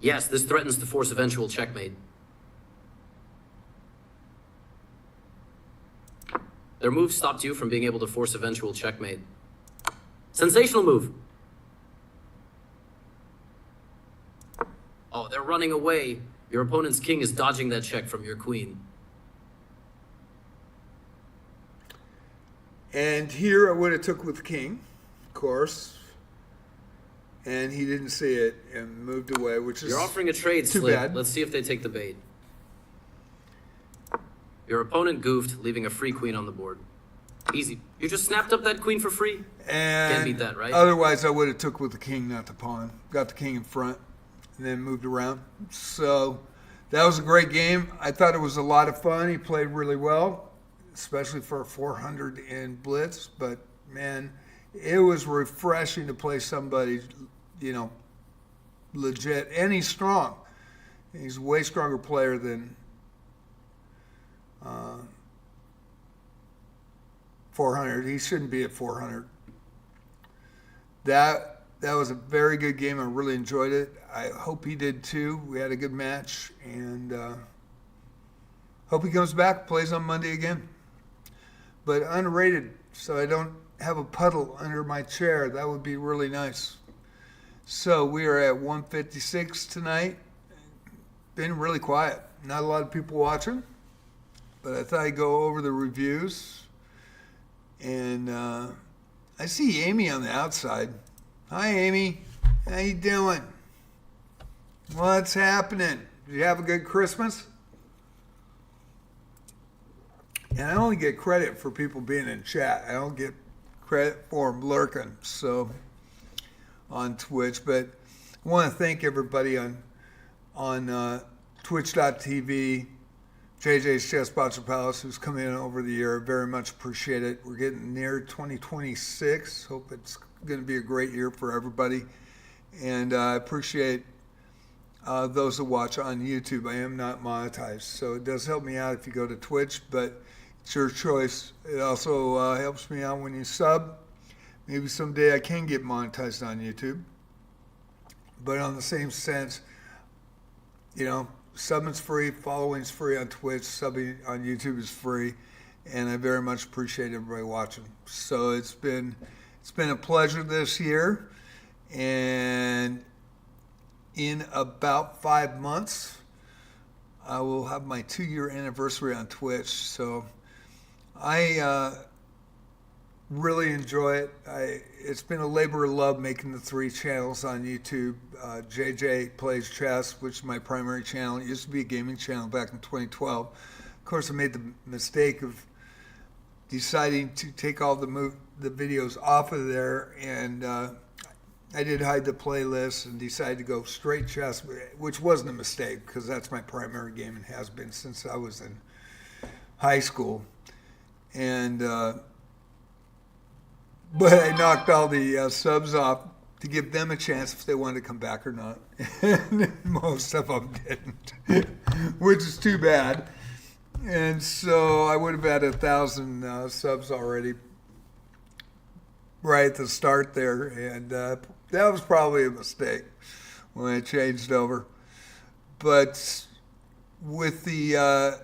Speaker 2: Yes, this threatens to force eventual checkmate. Their move stopped you from being able to force eventual checkmate. Sensational move. Oh, they're running away. Your opponent's king is dodging that check from your queen.
Speaker 1: and here I would have took with king, of course, and he didn't see it and moved away, which is
Speaker 2: You're offering a trade,
Speaker 1: too
Speaker 2: Slip.
Speaker 1: bad.
Speaker 2: Let's see if they take the bait. Your opponent goofed, leaving a free queen on the board. Easy. You just snapped up that queen for free?
Speaker 1: And
Speaker 2: Can't beat that, right?
Speaker 1: Otherwise, I would have took with the king, not the pawn. Got the king in front, and then moved around. So that was a great game. I thought it was a lot of fun. He played really well, especially for a 400 in Blitz. But man, it was refreshing to play somebody, legit, and he's strong. He's a way stronger player than 400. He shouldn't be at 400. That was a very good game. I really enjoyed it. I hope he did too. We had a good match, and hope he comes back, plays on Monday again. But unrated, so I don't have a puddle under my chair. That would be really nice. So we are at 156 tonight. Been really quiet. Not a lot of people watching, but I thought I'd go over the reviews. And I see Amy on the outside. Hi, Amy. How you doing? What's happening? Did you have a good Christmas? And I only get credit for people being in chat. I don't get credit for them lurking. So on Twitch, but I want to thank everybody on Twitch.tv. JJ's Chess Boxer Palace, who's come in over the year. Very much appreciate it. We're getting near 2026. Hope it's going to be a great year for everybody. And I appreciate those that watch on YouTube. I am not monetized, so it does help me out if you go to Twitch, but it's your choice. It also helps me out when you sub. Maybe someday I can get monetized on YouTube. But on the same sense, you know, subbing's free, following's free on Twitch, subbing on YouTube is free, and I very much appreciate everybody watching. So it's been a pleasure this year, and in about 5 months, I will have my 2-year anniversary on Twitch. So I really enjoy it. It's been a labor of love making the 3 channels on YouTube. JJ Plays Chess, which is my primary channel. It used to be a gaming channel back in 2012. Of course, I made the mistake of deciding to take all the videos off of there, and I did hide the playlist and decided to go straight chess, which wasn't a mistake because that's my primary game and has been since I was in high school. And but I knocked all the subs off to give them a chance if they wanted to come back or not. And most of them didn't, which is too bad. And so I would have had 1,000 subs already right at the start there. And that was probably a mistake when I changed over. But with the,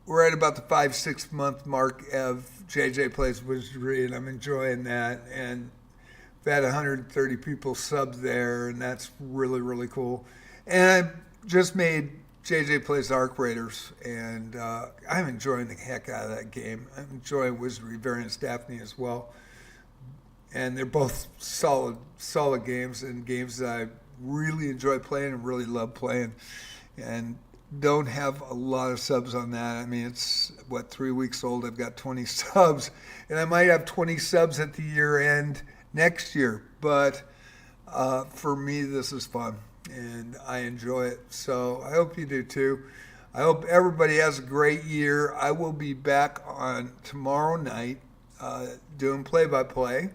Speaker 1: we're at about the 5-6 month mark of JJ Plays Wizardry, and I'm enjoying that. And I've had 130 people sub there, and that's really, really cool. And I just made JJ Plays Arc Raiders, and I'm enjoying the heck out of that game. I'm enjoying Wizardry Variants Daphne as well. And they're both solid games, and games that I really enjoy playing and really love playing. And don't have a lot of subs on that. I mean, it's, 3 weeks old. I've got 20 subs, and I might have 20 subs at the year end next year. But for me, this is fun, and I enjoy it. So I hope you do too. I hope everybody has a great year. I will be back on tomorrow night doing play-by-play.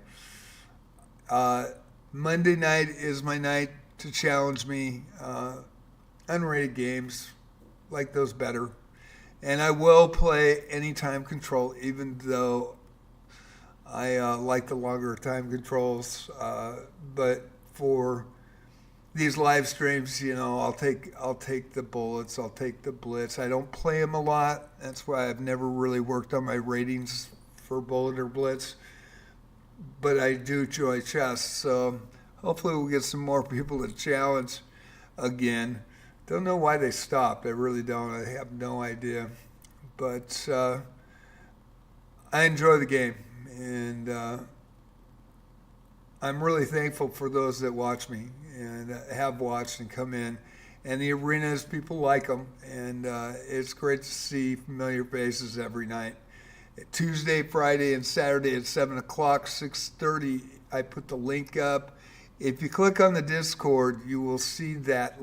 Speaker 1: Monday night is my night to challenge me. Unrated games, like those better. And I will play any time control, even though I like the longer time controls. But for these live streams, you know, I'll take the bullets, I'll take the blitz. I don't play them a lot. That's why I've never really worked on my ratings for bullet or blitz. But I do enjoy chess, so hopefully we'll get some more people to challenge again. Don't know why they stopped. I really don't. I have no idea. But I enjoy the game, and I'm really thankful for those that watch me and have watched and come in. And the arenas, people like them, and it's great to see familiar faces every night. Tuesday, Friday, and Saturday at 7 o'clock, 6:30, I put the link up. If you click on the Discord, you will see that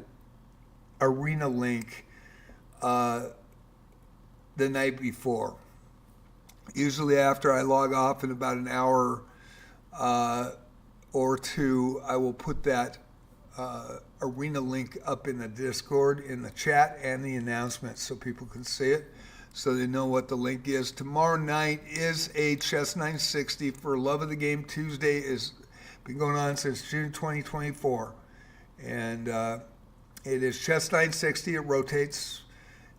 Speaker 1: arena link the night before. Usually after I log off in about an hour or two, I will put that arena link up in the Discord, in the chat, and the announcement so people can see it. so they know what the link is. Tomorrow night is a Chess 960 for Love of the Game Tuesday. Is been going on since June 2024, and it is Chess 960. It rotates.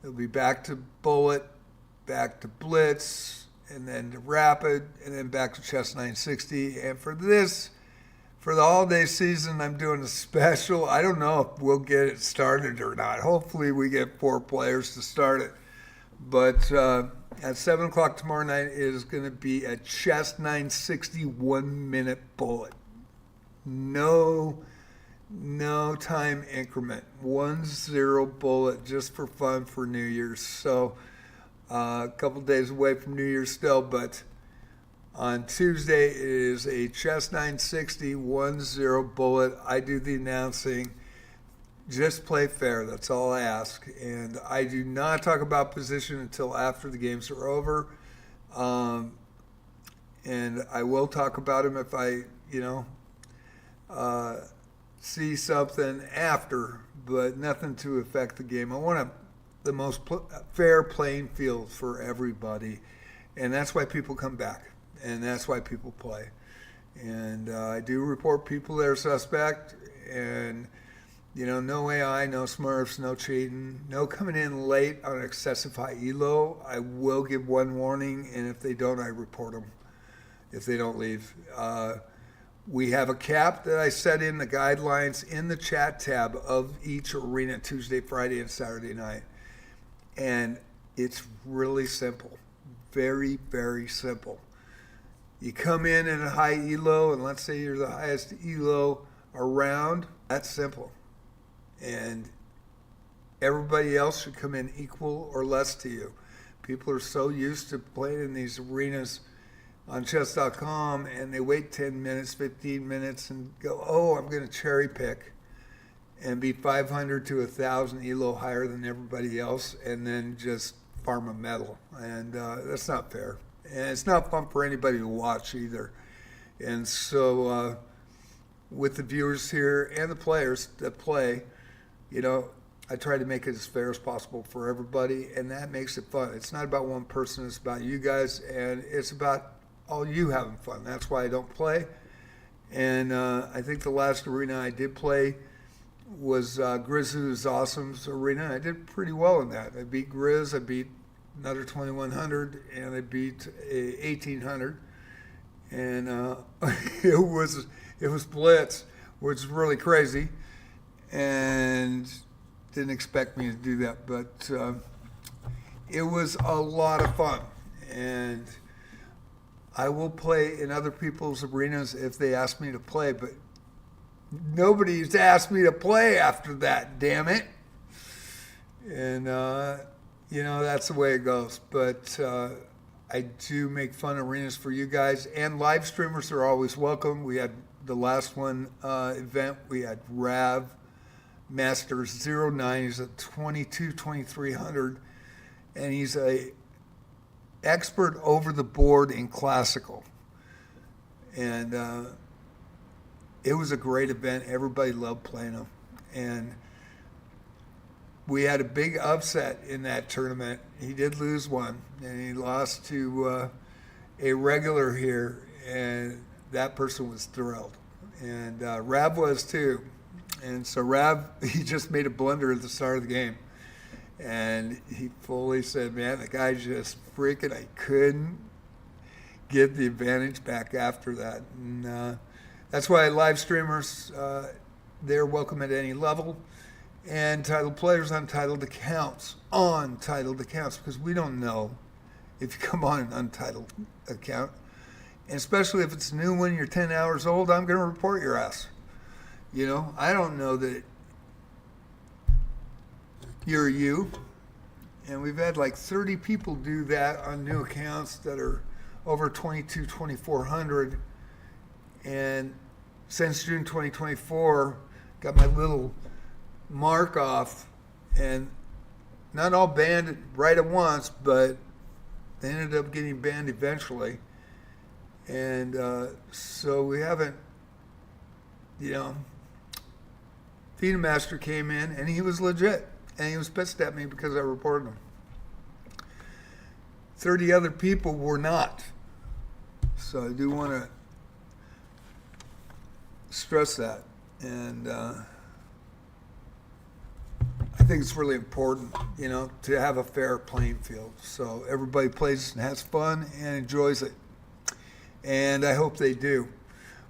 Speaker 1: It'll be back to Bullet, back to Blitz, and then to Rapid, and then back to Chess 960. And for the holiday season, I'm doing a special. I don't know if we'll get it started or not. Hopefully we get 4 players to start it. But at 7 o'clock tomorrow night, it is going to be a Chess 960 1-minute bullet. No time increment. 1-0 bullet just for fun for New Year's. So a couple days away from New Year's still, but on Tuesday it is a Chess 960 1-0 bullet. I do the announcing. Just play fair. That's all I ask. And I do not talk about position until after the games are over. And I will talk about them if I, see something after, but nothing to affect the game. I want the most fair playing field for everybody, and that's why people come back, and that's why people play. And I do report people that are suspect, and no AI, no smurfs, no cheating, no coming in late on excessive high elo. I will give one warning, and if they don't, I report them if they don't leave. We have a cap that I set in the guidelines in the chat tab of each arena Tuesday, Friday, and Saturday night. And it's really simple. Very, very simple. You come in at a high elo, and let's say you're the highest elo around. That's simple. And everybody else should come in equal or less to you. People are so used to playing in these arenas on chess.com, and they wait 10 minutes, 15 minutes, and go, oh, I'm going to cherry pick and be 500 to 1,000 elo higher than everybody else, and then just farm a medal. And that's not fair. And it's not fun for anybody to watch either. And so with the viewers here and the players that play, I try to make it as fair as possible for everybody, and that makes it fun. It's not about one person, it's about you guys, and it's about all you having fun. That's why I don't play. And I think the last arena I did play was Grizzly's Awesome's arena. I did pretty well in that. I beat Grizz, I beat another 2100, and I beat 1800. And it was Blitz, which is really crazy, and didn't expect me to do that, but it was a lot of fun. And I will play in other people's arenas if they ask me to play, but nobody's asked me to play after that, damn it. And, that's the way it goes. But I do make fun arenas for you guys, and live streamers are always welcome. We had the last one event, we had Rav Masters 09. He's at 2300, and he's a expert over the board in classical. And it was a great event. Everybody loved playing him. And we had a big upset in that tournament. He did lose one, and he lost to a regular here, and that person was thrilled. And Rav was too. And so Rav, he just made a blunder at the start of the game. And he fully said, man, the guy just freaking, I couldn't get the advantage back after that. And that's why live streamers, they're welcome at any level. And titled players on titled accounts, because we don't know if you come on an untitled account. And especially if it's a new one, you're 10 hours old, I'm going to report your ass. I don't know that you're you. And we've had like 30 people do that on new accounts that are over 2400. And since June 2024, got my little mark off, and not all banned right at once, but they ended up getting banned eventually. And so we haven't, FIDE Master came in, and he was legit. And he was pissed at me because I reported him. 30 other people were not. So I do want to stress that. And I think it's really important, to have a fair playing field. So everybody plays and has fun and enjoys it. And I hope they do.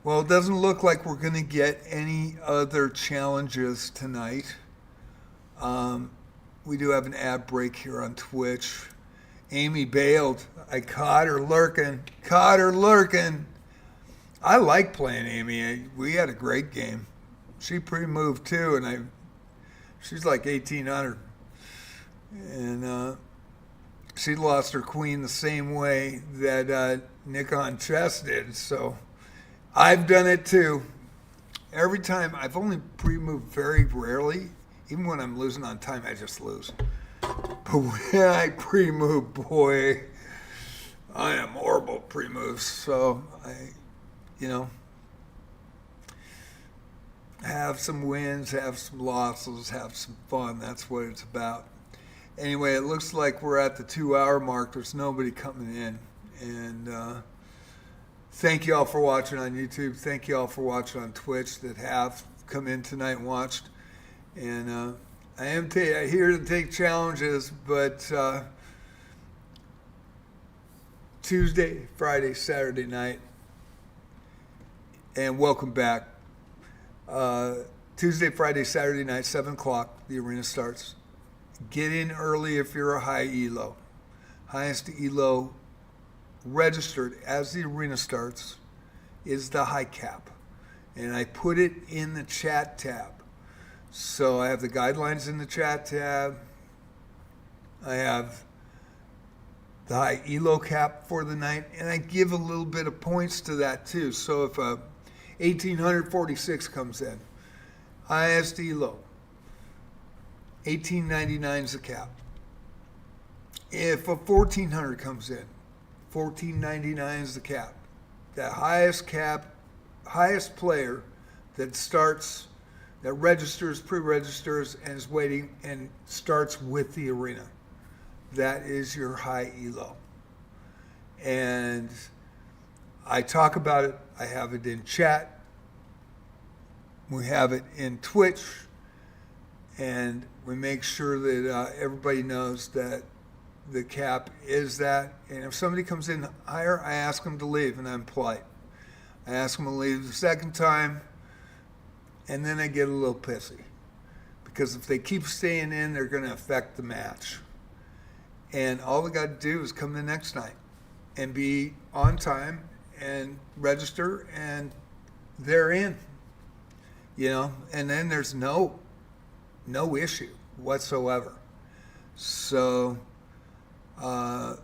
Speaker 1: Well, it doesn't look like we're going to get any other challenges tonight. We do have an ad break here on Twitch. Amy bailed. I caught her lurking. I like playing Amy. We had a great game. She pre-moved too, and she's like 1,800. And she lost her queen the same way that Nick on chess did. So I've done it too. Every time, I've only pre-moved very rarely. Even when I'm losing on time, I just lose. But when I pre-move, boy, I am horrible at pre-moves. So have some wins, have some losses, have some fun. That's what it's about. Anyway, it looks like we're at the 2-hour mark. There's nobody coming in. And thank you all for watching on YouTube. Thank you all for watching on Twitch that have come in tonight and watched. And I am here to take challenges, but Tuesday, Friday, Saturday night, and welcome back. Tuesday, Friday, Saturday night, 7 o'clock, the arena starts. Get in early if you're a high Elo. Highest Elo registered as the arena starts is the high cap. And I put it in the chat tab. So I have the guidelines in the chat tab. I have the high Elo cap for the night, and I give a little bit of points to that too. So if a 1,846 comes in, highest Elo, 1,899 is the cap. If a 1,400 comes in, 1,499 is the cap. The highest player that starts, that registers, pre-registers, and is waiting and starts with the arena. That is your high Elo. And I talk about it. I have it in chat. We have it in Twitch. And we make sure that everybody knows that the cap is that. And if somebody comes in higher, I ask them to leave, and I'm polite. I ask them to leave the second time, and then I get a little pissy. Because if they keep staying in, they're going to affect the match. And all they got to do is come the next night and be on time and register, and they're in. And then there's no issue whatsoever. So I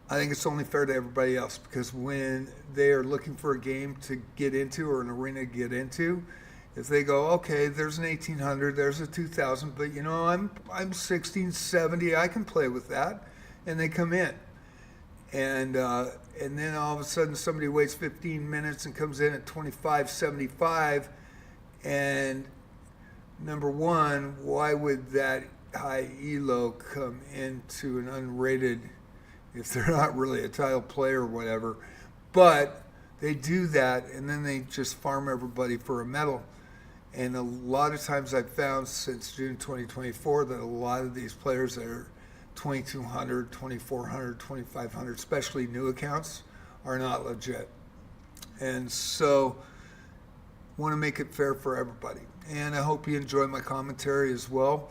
Speaker 1: think it's only fair to everybody else, because when they are looking for a game to get into or an arena to get into, if they go, okay, there's an 1,800, there's a 2,000, but I'm 1670, I can play with that, and they come in, and then all of a sudden somebody waits 15 minutes and comes in at 2575, and number one, why would that high Elo come into an unrated if they're not really a tile player or whatever? But they do that, and then they just farm everybody for a medal. And a lot of times I've found since June 2024 that a lot of these players that are 2,200, 2,400, 2,500, especially new accounts, are not legit. And so want to make it fair for everybody. And I hope you enjoy my commentary as well.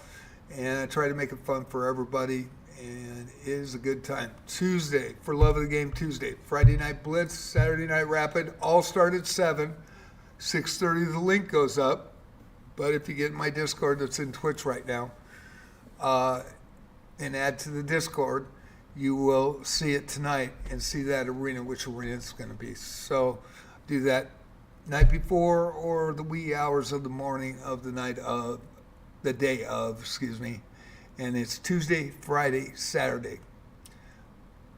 Speaker 1: And I try to make it fun for everybody. And it is a good time. Tuesday, for Love of the Game Tuesday. Friday night Blitz, Saturday night Rapid, all start at 7. 6:30 the link goes up. But if you get in my Discord that's in Twitch right now, and add to the Discord, you will see it tonight and see that arena, which arena it's going to be. So do that night before or the wee hours of the morning of the night of, the day of, and it's Tuesday, Friday, Saturday.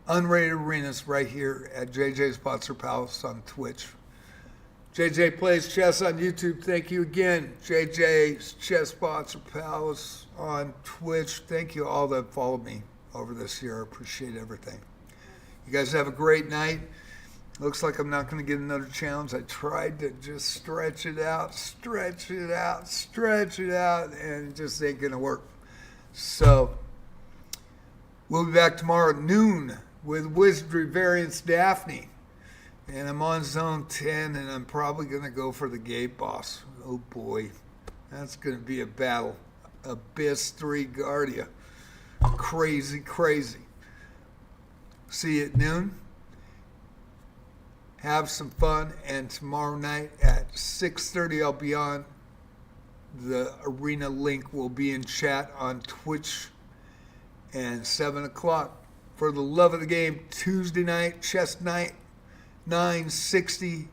Speaker 1: Unrated Arenas right here at JJ's Boxer Palace on Twitch. JJ Plays Chess on YouTube. Thank you again. JJ's Chess Boxer Palace on Twitch. Thank you all that follow me. over this year. I appreciate everything. You guys have a great night. Looks like I'm not going to get another challenge. I tried to just stretch it out, and it just ain't going to work. So we'll be back tomorrow at noon with Wizardry Variants Daphne. And I'm on zone 10, and I'm probably going to go for the gate boss. Oh boy, that's going to be a battle. Abyss 3 Guardia. Crazy, crazy. See you at noon. Have some fun, and tomorrow night at 6:30 I'll be on. The arena link will be in chat on Twitch, and 7 o'clock for the love of the game Tuesday night chess night, 960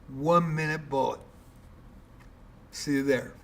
Speaker 1: 1 minute bullet. See you there.